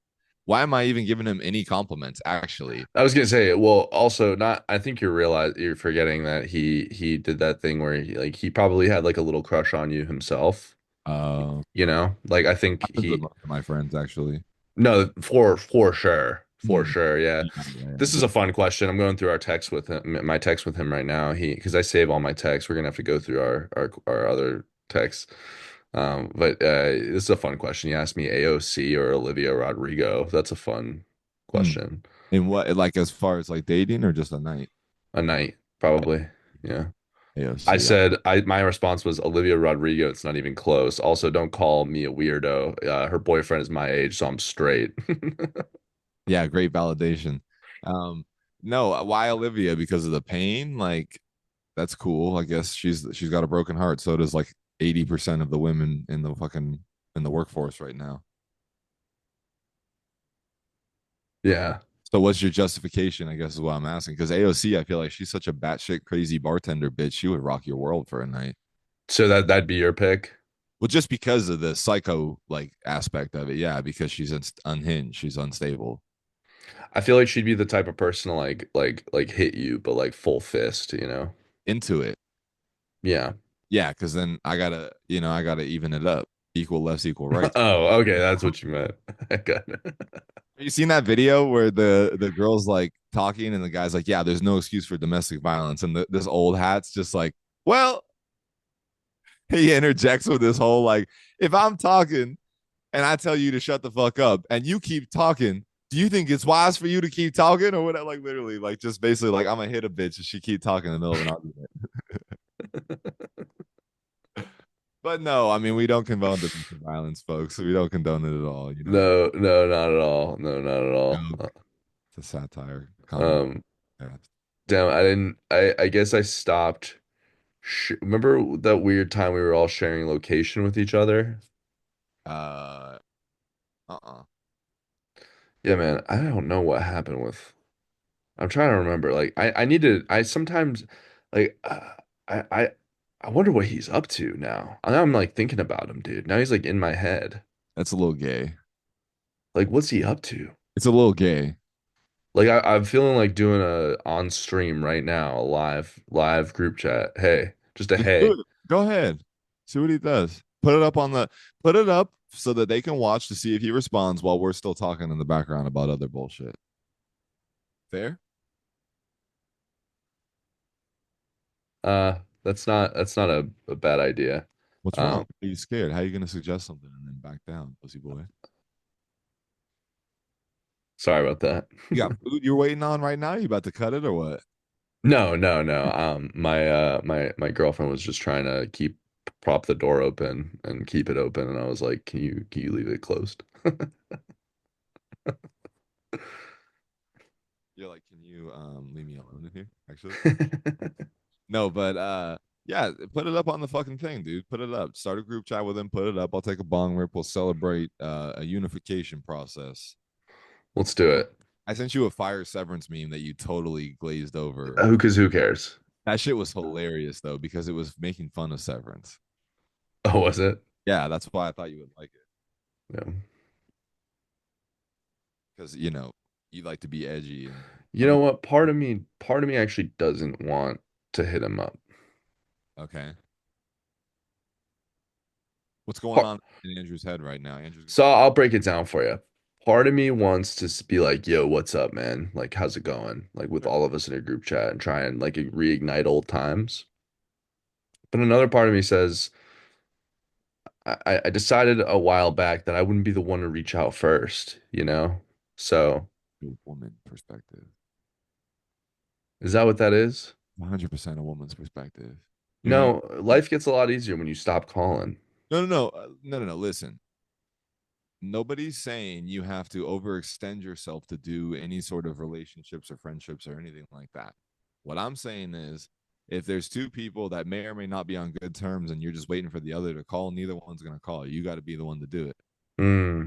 Why am I even giving him any compliments? Actually,
I was gonna say, well, also not. I think you're forgetting that he did that thing where he probably had like a little crush on you himself. Like I think
with most of my friends actually.
No, for sure. For
Mm.
sure, yeah.
Yeah.
This is a fun question. I'm going through our text with him, my text with him right now. Because I save all my texts. We're gonna have to go through our other texts. But this is a fun question. You asked me AOC or Olivia Rodrigo. That's a fun question.
And what, like, as far as like dating or just a night?
A night, probably. Yeah.
AOC,
I said my response was Olivia Rodrigo. It's not even close. Also, don't call me a weirdo. Her boyfriend is my age, so I'm straight.
Yeah, great validation. No, why Olivia? Because of the pain? Like, that's cool. I guess she's got a broken heart. So does like 80% of the women in the workforce right now.
Yeah.
So what's your justification? I guess is what I'm asking. Because AOC, I feel like she's such a batshit crazy bartender bitch. She would rock your world for a night.
So that'd be your pick?
Well, just because of the psycho like aspect of it, yeah. Because she's unhinged, she's unstable.
I feel like she'd be the type of person to like hit you, but like full fist,
Into it.
Yeah.
Yeah, because then I gotta even it up. Equal lefts, equal rights.
Oh, okay, that's what you meant. I got it.
You seen that video where the girl's like talking and the guy's like, yeah, there's no excuse for domestic violence, and this old hat's just like, well, he interjects with this whole like, if I'm talking and I tell you to shut the fuck up and you keep talking, do you think it's wise for you to keep talking or what? Like literally, like just basically like I'm gonna hit a bitch if she keep talking in the middle of an argument. But no, I mean we don't condone domestic violence, folks. We don't condone it at all.
No, not at all. No, not at all.
It's a satire.
Yeah. Damn, I didn't. I guess I stopped. Remember that weird time we were all sharing location with each other? Yeah, man. I don't know what happened with. I'm trying to remember. Like, I need to. I sometimes, like, I I wonder what he's up to now. Now I'm like thinking about him, dude. Now he's like in my head.
That's a little gay.
Like, what's he up to?
It's a little gay.
Like I'm feeling like doing a on stream right now, a live group chat. Hey, just a hey.
Go ahead. See what he does. Put it up so that they can watch to see if he responds while we're still talking in the background about other bullshit. Fair?
That's not a bad idea.
What's wrong?
Um,
Are you scared? How are you gonna suggest something and then back down, pussy boy?
sorry about that.
You got food you're waiting on right now? You about to cut it or what?
No, no, no. My girlfriend was just trying to prop the door open and keep it open, and I was like, can you leave it closed?
You're like, can you leave me alone in here? Actually, no, but yeah, put it up on the fucking thing, dude. Put it up. Start a group chat with him. Put it up. I'll take a bong rip. We'll celebrate a unification process.
Let's do it.
I sent you a fire severance meme that you totally glazed over.
Who cares?
That shit was hilarious though because it was making fun of Severance.
Oh, was it?
Yeah, that's why I thought you would like it
Yeah.
because you like to be edgy.
You know what? Part of me actually doesn't want to hit him up.
Okay, what's going
Part,
on in Andrew's head right now? Andrew's
so I'll break it down for you. Part of me wants to be like, "Yo, what's up, man? Like, how's it going?" Like with all of us in a group chat and try and like reignite old times. But another part of me says, I decided a while back that I wouldn't be the one to reach out first, you know? So
woman perspective.
is that what that is?
100% a woman's perspective. You're not.
No, life gets a lot easier when you stop calling.
No. Listen, nobody's saying you have to overextend yourself to do any sort of relationships or friendships or anything like that. What I'm saying is, if there's two people that may or may not be on good terms and you're just waiting for the other to call, neither one's going to call. You got to be the one to do it.
Hmm.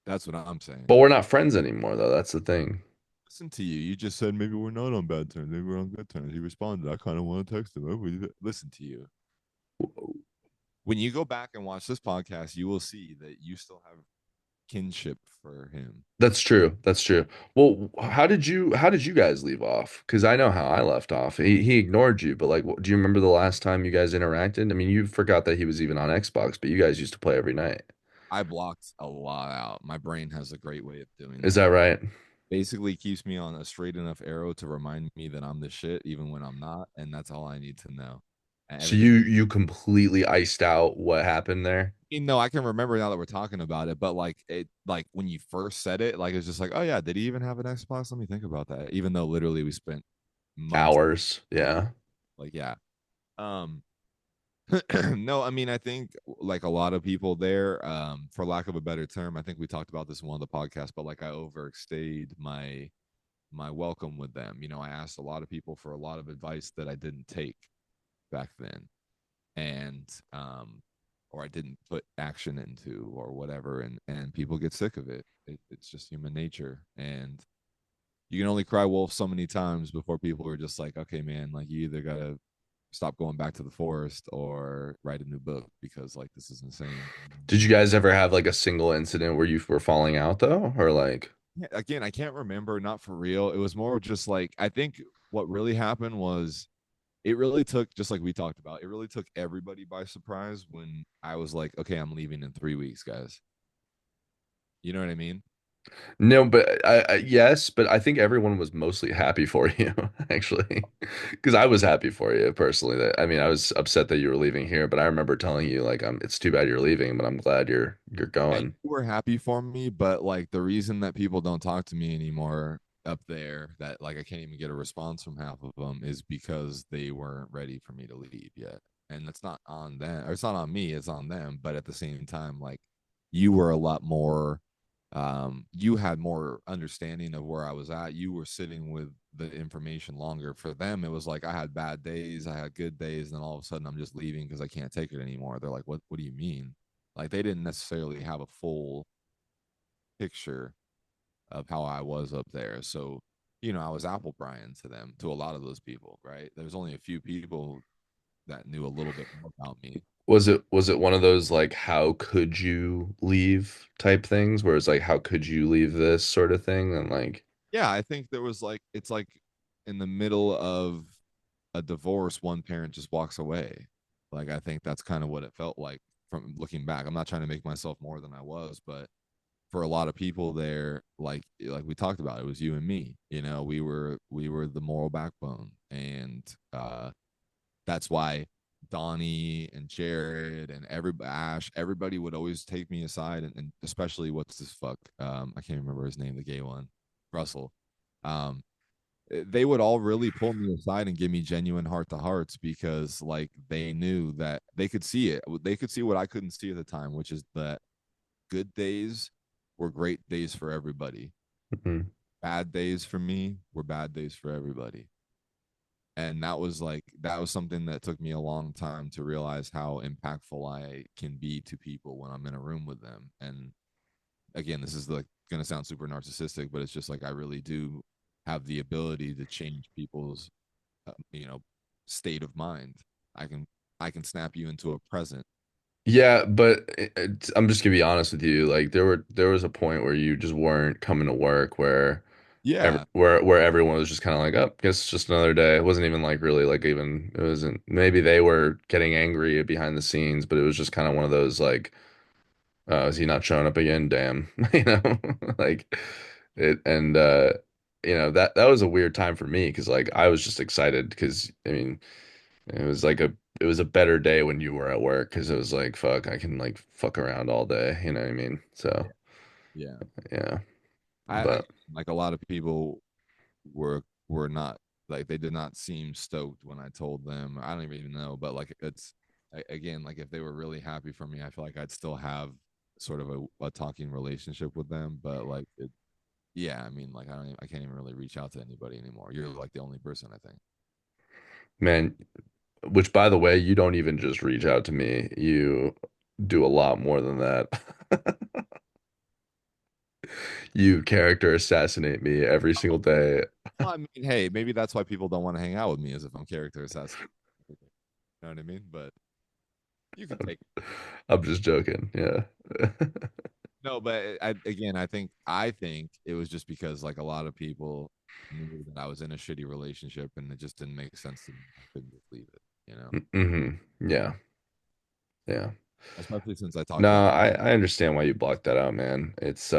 That's what I'm saying.
But we're not friends anymore, though. That's the thing.
Listen to you. You just said maybe we're not on bad terms. Maybe we're on good terms. He responded, I kind of want to text him. Listen to you. When you go back and watch this podcast, you will see that you still have kinship for him.
That's true. That's true. Well, how did you guys leave off? Because I know how I left off. He ignored you, but like, do you remember the last time you guys interacted? I mean, you forgot that he was even on Xbox, but you guys used to play every night.
I blocked a lot out. My brain has a great way of doing
Is
that.
that right?
Basically keeps me on a straight enough arrow to remind me that I'm the shit even when I'm not, and that's all I need to know. And
So
everything.
you completely iced out what happened there?
I can remember now that we're talking about it, but like when you first said it, like it's just like, oh yeah, did he even have an Xbox? Let me think about that. Even though literally we spent months,
Hours. Yeah.
like yeah. Um, no, I mean I think like a lot of people there, for lack of a better term, I think we talked about this in one of the podcasts, but like I overstayed my welcome with them. I asked a lot of people for a lot of advice that I didn't take back then, and or I didn't put action into or whatever, and people get sick of it. It's just human nature, and you can only cry wolf so many times before people are just like, okay, man, like you either gotta stop going back to the forest or write a new book because like this is insane.
Did you guys ever have like a single incident where you were falling out though? Or like,
Again, I can't remember, not for real. It was more just like I think what really happened was it really took, just like we talked about, it really took everybody by surprise when I was like, okay, I'm leaving in 3 weeks, guys. You know what I mean?
no, but yes, but I think everyone was mostly happy for you, actually. Because I was happy for you personally. That I mean, I was upset that you were leaving here, but I remember telling you like, it's too bad you're leaving, but I'm glad you're
Yeah, you
going.
were happy for me, but like the reason that people don't talk to me anymore up there, that like I can't even get a response from half of them, is because they weren't ready for me to leave yet. And that's not on them, or it's not on me, it's on them. But at the same time, like you were a lot more, you had more understanding of where I was at. You were sitting with the information longer. For them, it was like I had bad days, I had good days, and then all of a sudden I'm just leaving because I can't take it anymore. They're like, what do you mean? Like they didn't necessarily have a full picture of how I was up there. So, I was Apple Brian to them, to a lot of those people, right? There's only a few people that knew a little bit more about me.
Was it one of those like how could you leave type things where it's like how could you leave this sort of thing and like
Yeah, I think there was like, it's like in the middle of a divorce, one parent just walks away. Like, I think that's kind of what it felt like from looking back. I'm not trying to make myself more than I was, but for a lot of people there, like we talked about, it was you and me. We were the moral backbone, and that's why Donnie and Jared and Ash, everybody would always take me aside, and especially what's this fuck? I can't remember his name, the gay one, Russell. Um, they would all really pull me aside and give me genuine heart to hearts because like they knew that they could see it. They could see what I couldn't see at the time, which is that good days were great days for everybody.
Mhm.
Bad days for me were bad days for everybody. And that was something that took me a long time to realize how impactful I can be to people when I'm in a room with them. And again, this is like going to sound super narcissistic, but it's just like I really do have the ability to change people's you know, state of mind. I can snap you into a present.
Yeah, but I'm just gonna be honest with you. Like there was a point where you just weren't coming to work where
Yeah.
where everyone was just kind of like, oh, guess it's just another day. It wasn't even like really like even it wasn't maybe they were getting angry behind the scenes, but it was just kind of one of those like, is he not showing up again? Damn, you know, like it and that was a weird time for me because like I was just excited because I mean it was like it was a better day when you were at work because it was like fuck I can like fuck around all day, you know what I mean? So
Yeah. Yeah.
yeah,
I
but
like a lot of people were not like they did not seem stoked when I told them. I don't even know, but like it's again like if they were really happy for me, I feel like I'd still have sort of a talking relationship with them. But like it, yeah, I mean like I can't even really reach out to anybody anymore. You're like the only person I think.
man, which by the way, you don't even just reach out to me. You do a lot more than that. You character assassinate me every single day.
Well, I mean, hey, maybe that's why people don't want to hang out with me, is if I'm character assassin. You know what I mean? But you can take
I'm just joking. Yeah.
no, but again, I think it was just because like a lot of people knew that I was in a shitty relationship, and it just didn't make sense to me. I couldn't just leave it, you know.
Yeah. Yeah.
Especially since I
No,
talked about.
I understand why you blocked that out, man. It's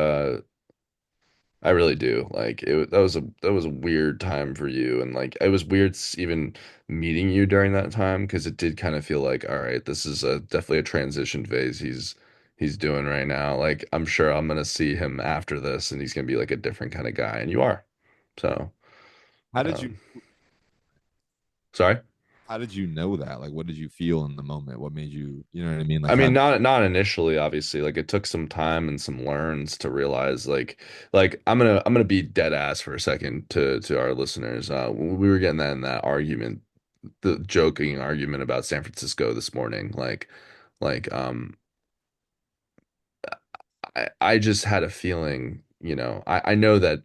I really do. Like that was a weird time for you and like it was weird even meeting you during that time because it did kind of feel like all right, this is a definitely a transition phase he's doing right now. Like I'm sure I'm gonna see him after this and he's gonna be like a different kind of guy and you are. So,
How did you
um sorry.
how did you know that? Like, what did you feel in the moment? What made you, you know what I mean? Like,
I
how?
mean, not initially, obviously. Like it took some time and some learns to realize like I'm gonna be dead ass for a second to our listeners. We were getting that in that argument, the joking argument about San Francisco this morning. Like I just had a feeling, I know that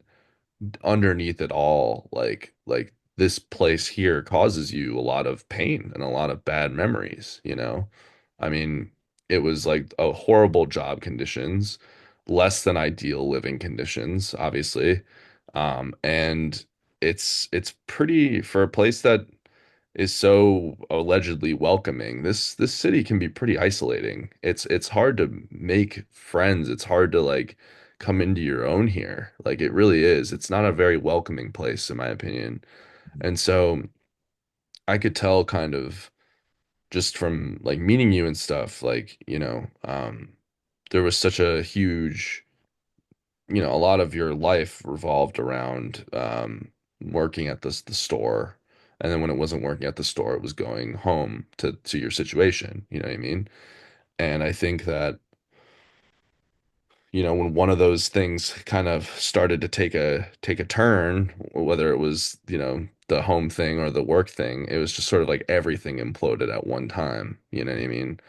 underneath it all, like this place here causes you a lot of pain and a lot of bad memories, you know? I mean, it was like a horrible job conditions, less than ideal living conditions, obviously. And it's pretty for a place that is so allegedly welcoming. This city can be pretty isolating. It's hard to make friends. It's hard to like come into your own here. Like it really is. It's not a very welcoming place in my opinion. And so I could tell kind of just from like meeting you and stuff, like, there was such a huge, a lot of your life revolved around working at the store. And then when it wasn't working at the store, it was going home to your situation. You know what I mean? And I think that, when one of those things kind of started to take a turn, whether it was, the home thing or the work thing, it was just sort of like everything imploded at one time. You know what I mean?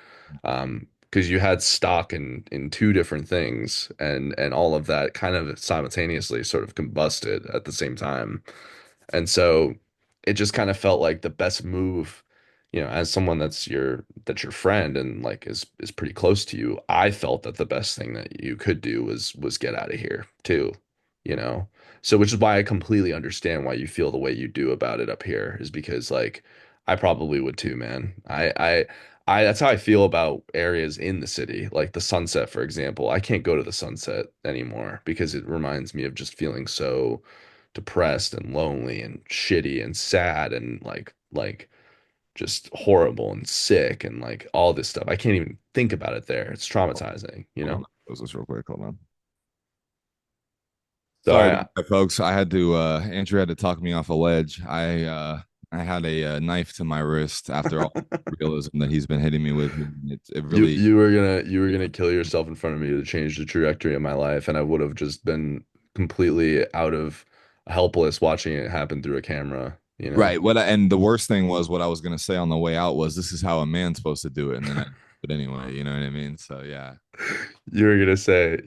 Because you had stock in two different things, and all of that kind of simultaneously sort of combusted at the same time. And so it just kind of felt like the best move, as someone that's your friend and like is pretty close to you. I felt that the best thing that you could do was get out of here too, you know. So which is why I completely understand why you feel the way you do about it up here is because like I probably would too, man. I that's how I feel about areas in the city, like the Sunset, for example. I can't go to the Sunset anymore because it reminds me of just feeling so depressed and lonely and shitty and sad and like just horrible and sick and like all this stuff. I can't even think about it there. It's traumatizing, you
Hold
know?
on. Pause this real quick. Hold on.
So
Sorry about that, folks. I had to Andrew had to talk me off a ledge. I had a knife to my wrist after all the realism that he's been hitting me with. It
you
really
you were gonna kill yourself in front of me to change the trajectory of my life, and I would have just been completely out of helpless watching it happen through a camera, you know?
right. And the worst thing was what I was gonna say on the way out was this is how a man's supposed to do it, and then but anyway, you know what I mean? So yeah.
You're gonna say,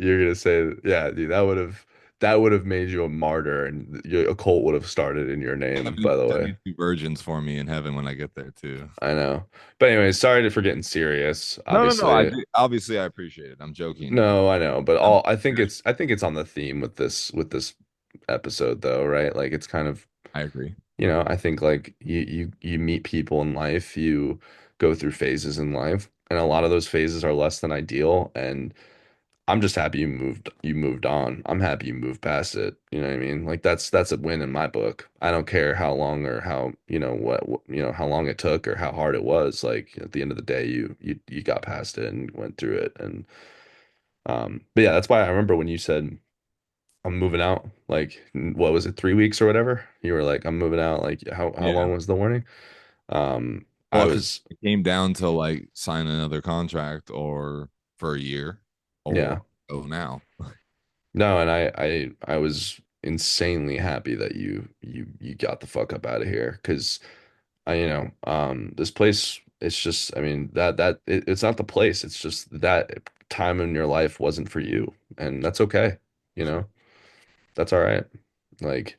yeah, dude, that would have made you a martyr, and a cult would have started in your name, by the way.
72 virgins for me in heaven when I get there too.
I know. But anyway, sorry for getting serious.
No.
Obviously,
Obviously I appreciate it. I'm joking.
no, I know, but
I'm
all I think it's on the theme with this episode though, right? Like it's kind of,
I agree.
you know, I think like you meet people in life, you go through phases in life, and a lot of those phases are less than ideal, and I'm just happy you moved on. I'm happy you moved past it. You know what I mean? Like that's a win in my book. I don't care how long or how, you know, you know, how long it took or how hard it was. Like at the end of the day, you got past it and went through it. And but yeah, that's why I remember when you said I'm moving out, like what was it, 3 weeks or whatever? You were like, I'm moving out. Like how
Yeah.
long was the warning? I
Well, because
was
it came down to like sign another contract or for a year or
yeah.
oh now.
No, and I was insanely happy that you got the fuck up out of here because I you know this place it's just I mean it's not the place, it's just that time in your life wasn't for you, and that's okay, you know, that's all right. Like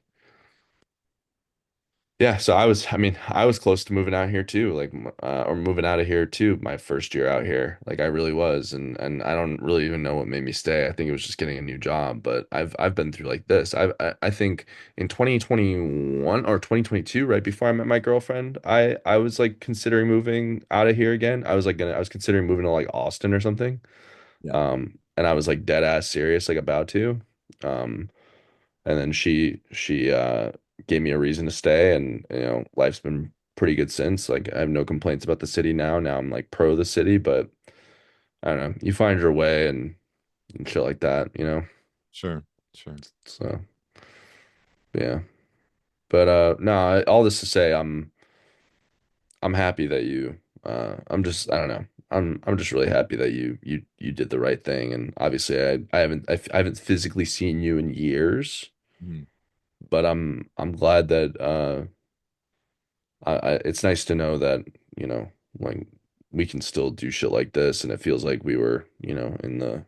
yeah, so I mean, I was close to moving out here too, like, or moving out of here too, my first year out here. Like I really was, and I don't really even know what made me stay. I think it was just getting a new job, but I've been through like this. I think in 2021 or 2022, right before I met my girlfriend, I was like considering moving out of here again. I was considering moving to like Austin or something.
Yeah.
And I was like dead ass serious, like about to. Um, and then she gave me a reason to stay, and you know life's been pretty good since. Like I have no complaints about the city now I'm like pro the city, but I don't know, you find your way and shit like that, you know.
Sure. Sure.
So yeah, but no, all this to say I'm happy that you I'm just I don't know, I'm just really happy that you did the right thing. And obviously I haven't physically seen you in years,
Mhm.
but I'm glad that it's nice to know that, you know, like we can still do shit like this, and it feels like we were, you know,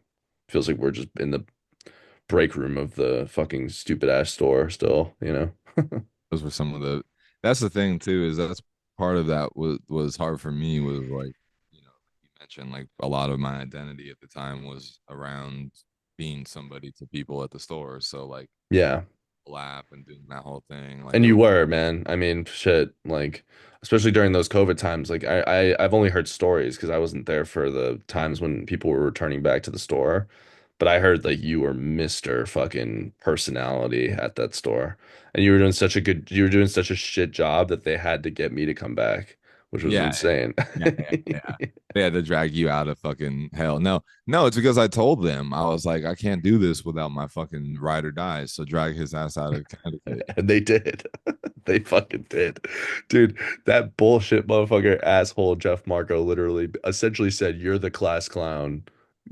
feels like we're just in the break room of the fucking stupid ass store still, you know?
Those were some of the that's the thing too, is that's part of that was hard for me was like, you know, you mentioned like a lot of my identity at the time was around being somebody to people at the store. So like
Yeah.
lap and doing that whole thing. Like
And
it
you
was
were, man. I mean, shit, like especially during those COVID times, like I've only heard stories because I wasn't there for the times when people were returning back to the store. But I heard like you were Mr. fucking personality at that store. And you were doing such a shit job that they had to get me to come back, which was
yeah,
insane.
yeah. They had to drag you out of fucking hell. No, it's because I told them I was like, I can't do this without my fucking ride or die. So drag his ass out of Connecticut.
And they did. They fucking did. Dude, that bullshit motherfucker asshole Jeff Marco literally essentially said, "You're the class clown.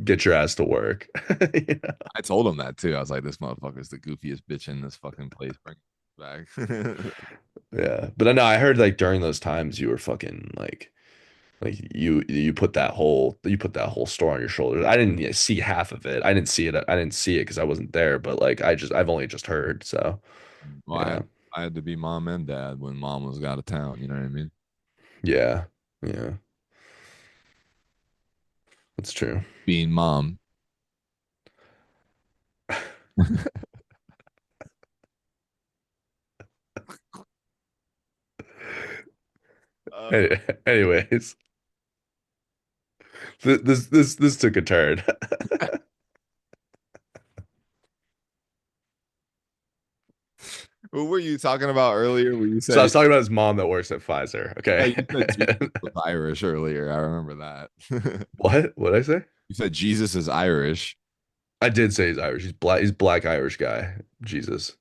Get your ass to work." You know?
I told him that too. I was like, this motherfucker's the goofiest bitch in this fucking place. Bring it back.
Yeah. But I know I heard like during those times you were fucking like you put that whole store on your shoulders. I didn't see half of it. I didn't see it because I wasn't there, but like I've only just heard. So
Well,
yeah.
I had to be mom and dad when mom was out of town. You know what I mean?
Yeah. Yeah. That's true.
Being mom. Uh,
Anyways, this took a turn.
What were you talking about earlier when you
So I was
said
talking about his mom that works at Pfizer.
no,
Okay.
you said Jesus was Irish earlier. I remember that.
What? What did I say?
You said Jesus is Irish.
I did say he's Irish. He's black. He's black Irish guy. Jesus.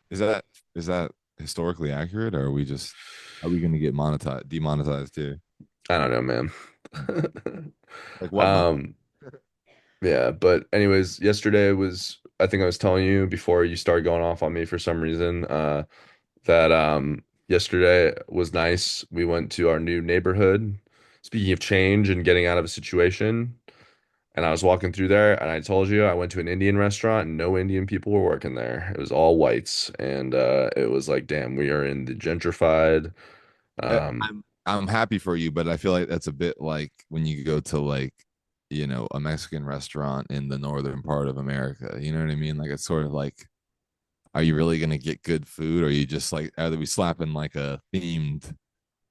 Is that is that historically accurate, or are we gonna get monetized demonetized too?
I don't know, man.
Like what month?
Um, yeah, but anyways, yesterday was, I think I was telling you before you started going off on me for some reason, that yesterday was nice. We went to our new neighborhood. Speaking of change and getting out of a situation, and I was walking through there, and I told you I went to an Indian restaurant and no Indian people were working there. It was all whites, and it was like, damn, we are in the gentrified. Um,
I'm happy for you, but I feel like that's a bit like when you go to like, a Mexican restaurant in the northern part of America. You know what I mean? Like it's sort of like, are you really gonna get good food, or are you just like, are we slapping like a themed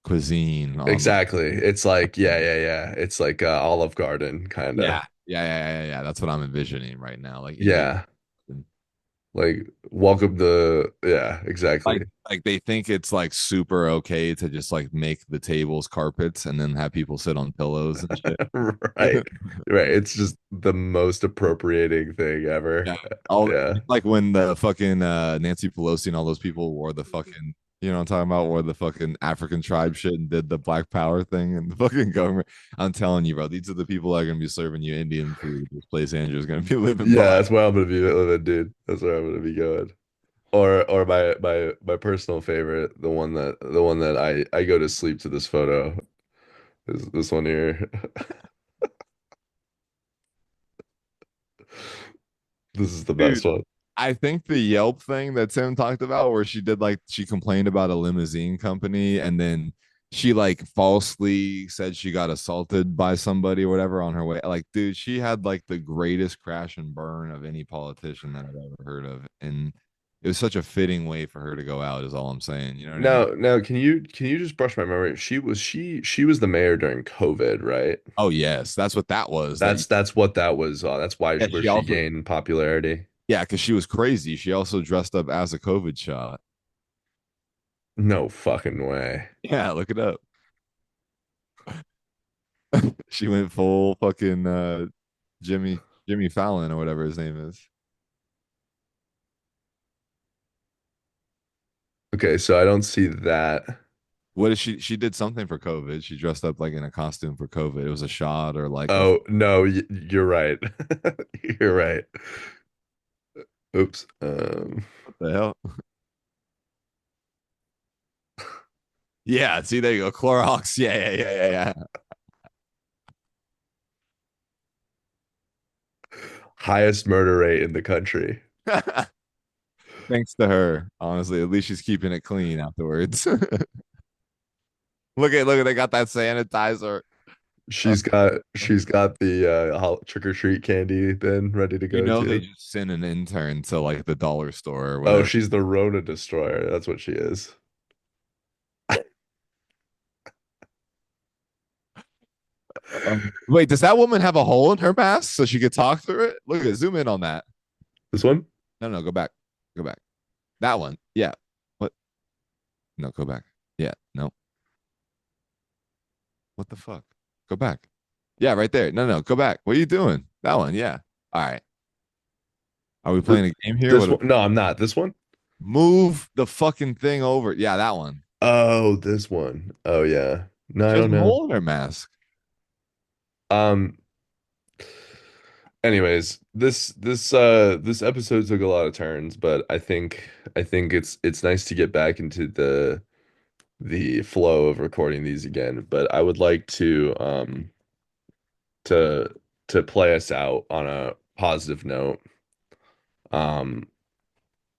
cuisine on the
exactly. It's like, yeah, yeah, yeah. It's like Olive Garden kind of.
yeah. That's what I'm envisioning right now. Like Indian,
Yeah. Like welcome to, yeah, exactly.
like they think it's like super okay to just like make the tables carpets and then have people sit on pillows and shit.
Right. Right. It's just the most appropriating thing ever.
Yeah. All
Yeah.
like when the fucking Nancy Pelosi and all those people wore the fucking, you know what I'm talking about, wore the fucking African tribe shit and did the Black Power thing and the fucking government. I'm telling you, bro, these are the people that are gonna be serving you Indian food. This place Andrew's gonna be living
Yeah,
by.
that's where I'm gonna be living, dude. That's where I'm gonna be going. Or my personal favorite, the one that I go to sleep to this photo is this one here. This is the
Dude,
best one.
I think the Yelp thing that Tim talked about, where she did like she complained about a limousine company and then she like falsely said she got assaulted by somebody or whatever on her way. Like, dude, she had like the greatest crash and burn of any politician that I've ever heard of. And it was such a fitting way for her to go out, is all I'm saying. You know what I mean?
Now, can you just brush my memory? She was the mayor during COVID, right?
Oh, yes. That's what that was.
That's what that was. That's why
Yeah,
where
she
she
also,
gained popularity.
yeah, because she was crazy. She also dressed up as a COVID shot.
No fucking way.
Yeah, look it up. She went full fucking Jimmy Fallon or whatever his name is.
Okay, so I don't see that.
What is she did something for COVID. She dressed up like in a costume for COVID. It was a shot or like a
Oh, no, you're right. You're right. Oops.
what the hell? Yeah, see there you go. Clorox. Yeah.
Highest murder rate in the country.
Thanks to her, honestly. At least she's keeping it clean afterwards. Look at they got that sanitizer.
She's got the trick or treat candy bin ready to
You
go
know they
to.
just send an intern to like the dollar store or
Oh,
whatever.
she's the Rona destroyer. That's what she is.
Wait, does that woman have a hole in her mask so she could talk through it? Look at it. Zoom in on that.
This one?
No, go back. Go back. That one. Yeah. What? No, go back. Yeah. No. What the fuck? Go back. Yeah, right there. No, go back. What are you doing? That one. Yeah. All right. Are we
Th-
playing a game here?
This one? No, I'm not. This one?
Move the fucking thing over. Yeah, that one.
Oh, this one. Oh yeah. No, I
She has
don't
a
know.
hole in her mask.
Um, anyways, this episode took a lot of turns, but I think it's nice to get back into the flow of recording these again. But I would like to to play us out on a positive note. Um,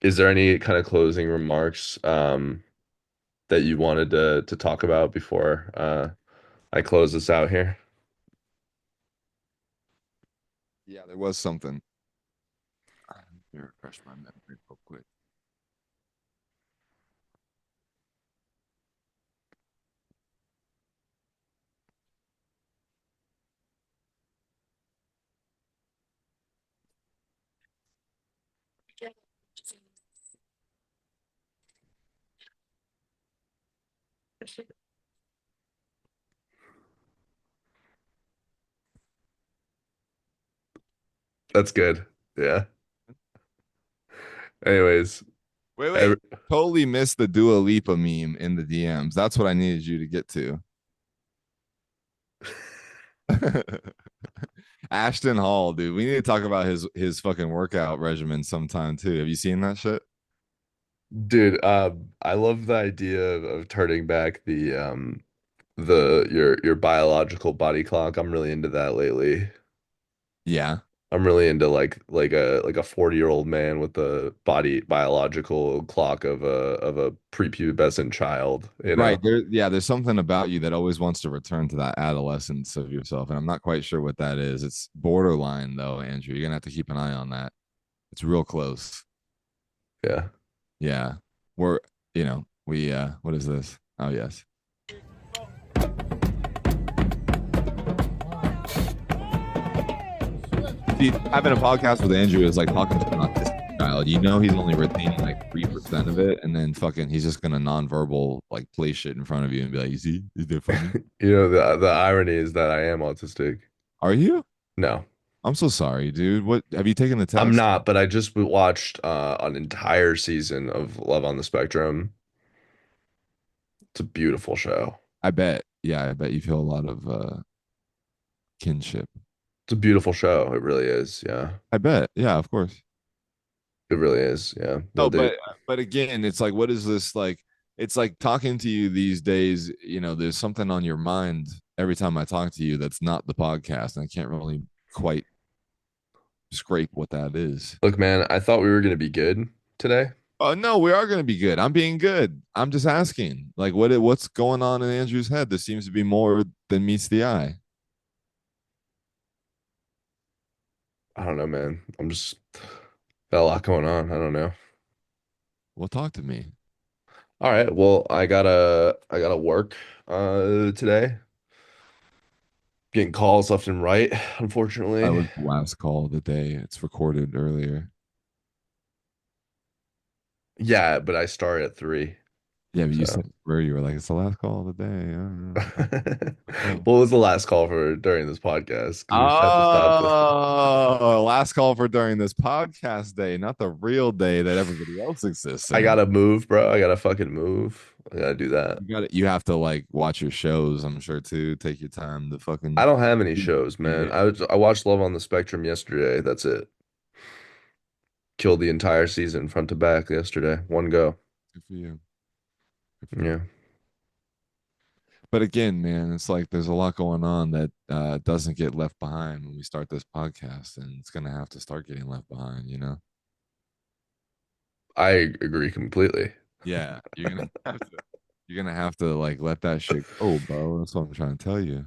is there any kind of closing remarks that you wanted to talk about before I close this out here?
Yeah, there was something. Let me refresh my memory real quick.
That's good. Yeah. Anyways,
Wait,
every,
wait. Totally missed the Dua Lipa meme in the DMs. That's what I needed you to get to. Ashton Hall, dude. We need to talk about his fucking workout regimen sometime too. Have you seen that shit?
dude, I love the idea of turning back the your biological body clock. I'm really into that lately.
Yeah.
I'm really into like a 40-year-old man with a body biological clock of a prepubescent child, you
Right.
know.
There's something about you that always wants to return to that adolescence of yourself. And I'm not quite sure what that is. It's borderline though, Andrew. You're gonna have to keep an eye on that. It's real close.
Yeah.
Yeah. We're, we what is this? Oh yes. See, having a podcast with Andrew is like talking to an autistic child. You know, he's only retaining like 3% of it, and then fucking he's just gonna nonverbal like play shit in front of you and be like, "You see, is that funny?"
You know, the irony is that I am autistic.
Are you?
No,
I'm so sorry, dude. What have you taken the
I'm
test?
not, but I just watched an entire season of Love on the Spectrum. It's a beautiful show.
I bet. Yeah, I bet you feel a lot of kinship.
It's a beautiful show. It really is. Yeah.
I bet. Yeah, of course.
It really is. Yeah.
No,
They,
but again, it's like, what is this like? It's like talking to you these days. There's something on your mind every time I talk to you that's not the podcast, and I can't really quite scrape what that is.
look, man, I thought we were gonna be good today.
Oh no, we are going to be good. I'm being good. I'm just asking, like, what's going on in Andrew's head? There seems to be more than meets the eye.
I don't know, man. I'm just got a lot going on. I don't know.
Well, talk to me.
All right. Well, I gotta work today. Getting calls left and right,
That
unfortunately.
was the last call of the day. It's recorded earlier.
Yeah, but I start at 3.
Yeah, but you
So
said where you were like, it's the last call of the day.
what was the last call for during this podcast? Because we have to stop this.
Oh, last call for during this podcast day, not the real day that everybody else exists
I
in.
gotta move, bro. I gotta fucking move. I gotta do that.
You have to like watch your shows, I'm sure too. Take your time to
I
fucking
don't have any shows, man.
yeah.
I watched Love on the Spectrum yesterday. That's it. Killed the entire season front to back yesterday. One go.
Good for you. Good for you.
Yeah.
But again, man, it's like there's a lot going on that doesn't get left behind when we start this podcast, and it's gonna have to start getting left behind.
I agree completely.
Yeah, you're gonna have to like let that shit go, bro. That's what I'm trying to tell you.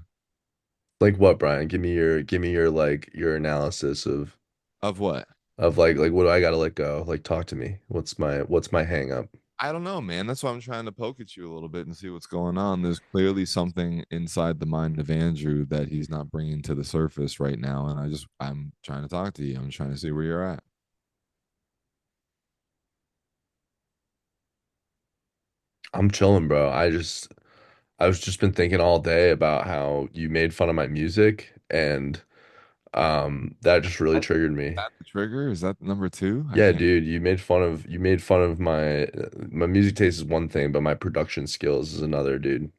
Like what, Brian? Give me your like your analysis
Of what?
of like what do I gotta let go? Like talk to me. What's my hang up?
I don't know, man. That's why I'm trying to poke at you a little bit and see what's going on. There's clearly something inside the mind of Andrew that he's not bringing to the surface right now, and I'm trying to talk to you. I'm trying to see where you're at.
I'm chilling, bro. I was just been thinking all day about how you made fun of my music and that just really triggered me.
That the trigger? Is that number two? I
Yeah,
can't.
dude, you made fun of my music taste is one thing, but my production skills is another, dude.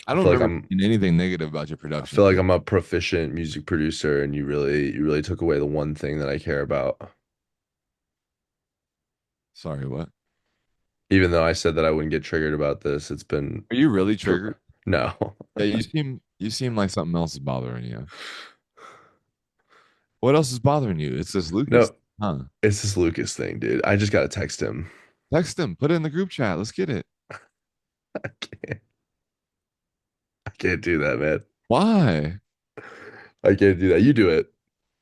I
I
don't
feel like
remember
I'm
seeing anything negative about your
I
production
feel like
skills.
I'm a proficient music producer and you really took away the one thing that I care about.
Sorry, what?
Even though I said that I wouldn't get triggered about this, it's been
Are you really triggered?
no.
Yeah, you seem like something else is bothering you. What else is bothering you? It's this Lucas,
No,
huh?
it's this Lucas thing, dude. I just gotta text him.
Text him, put it in the group chat. Let's get it.
I can't I can't do that, man.
Why?
I can't do that. You do it.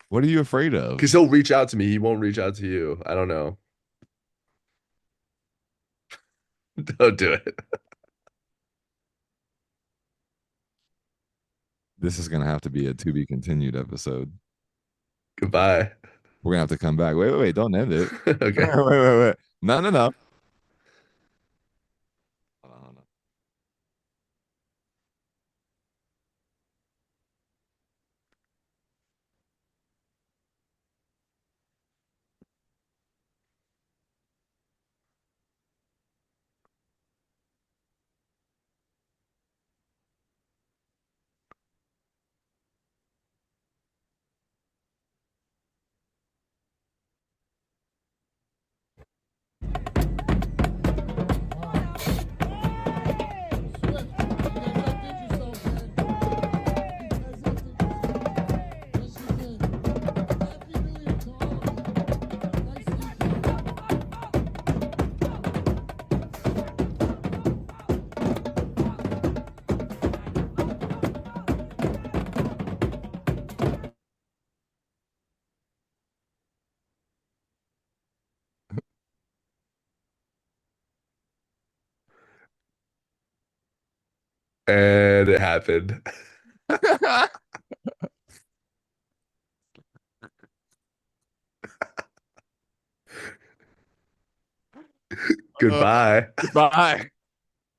What are you afraid of?
Because he'll reach out to me. He won't reach out to you. I don't know. Don't do it.
This is gonna have to be a to be continued episode.
Goodbye.
We're gonna have to come back. Wait, don't end it.
Okay.
Wait. No. Hold on.
And it happened. Goodbye.
Bye.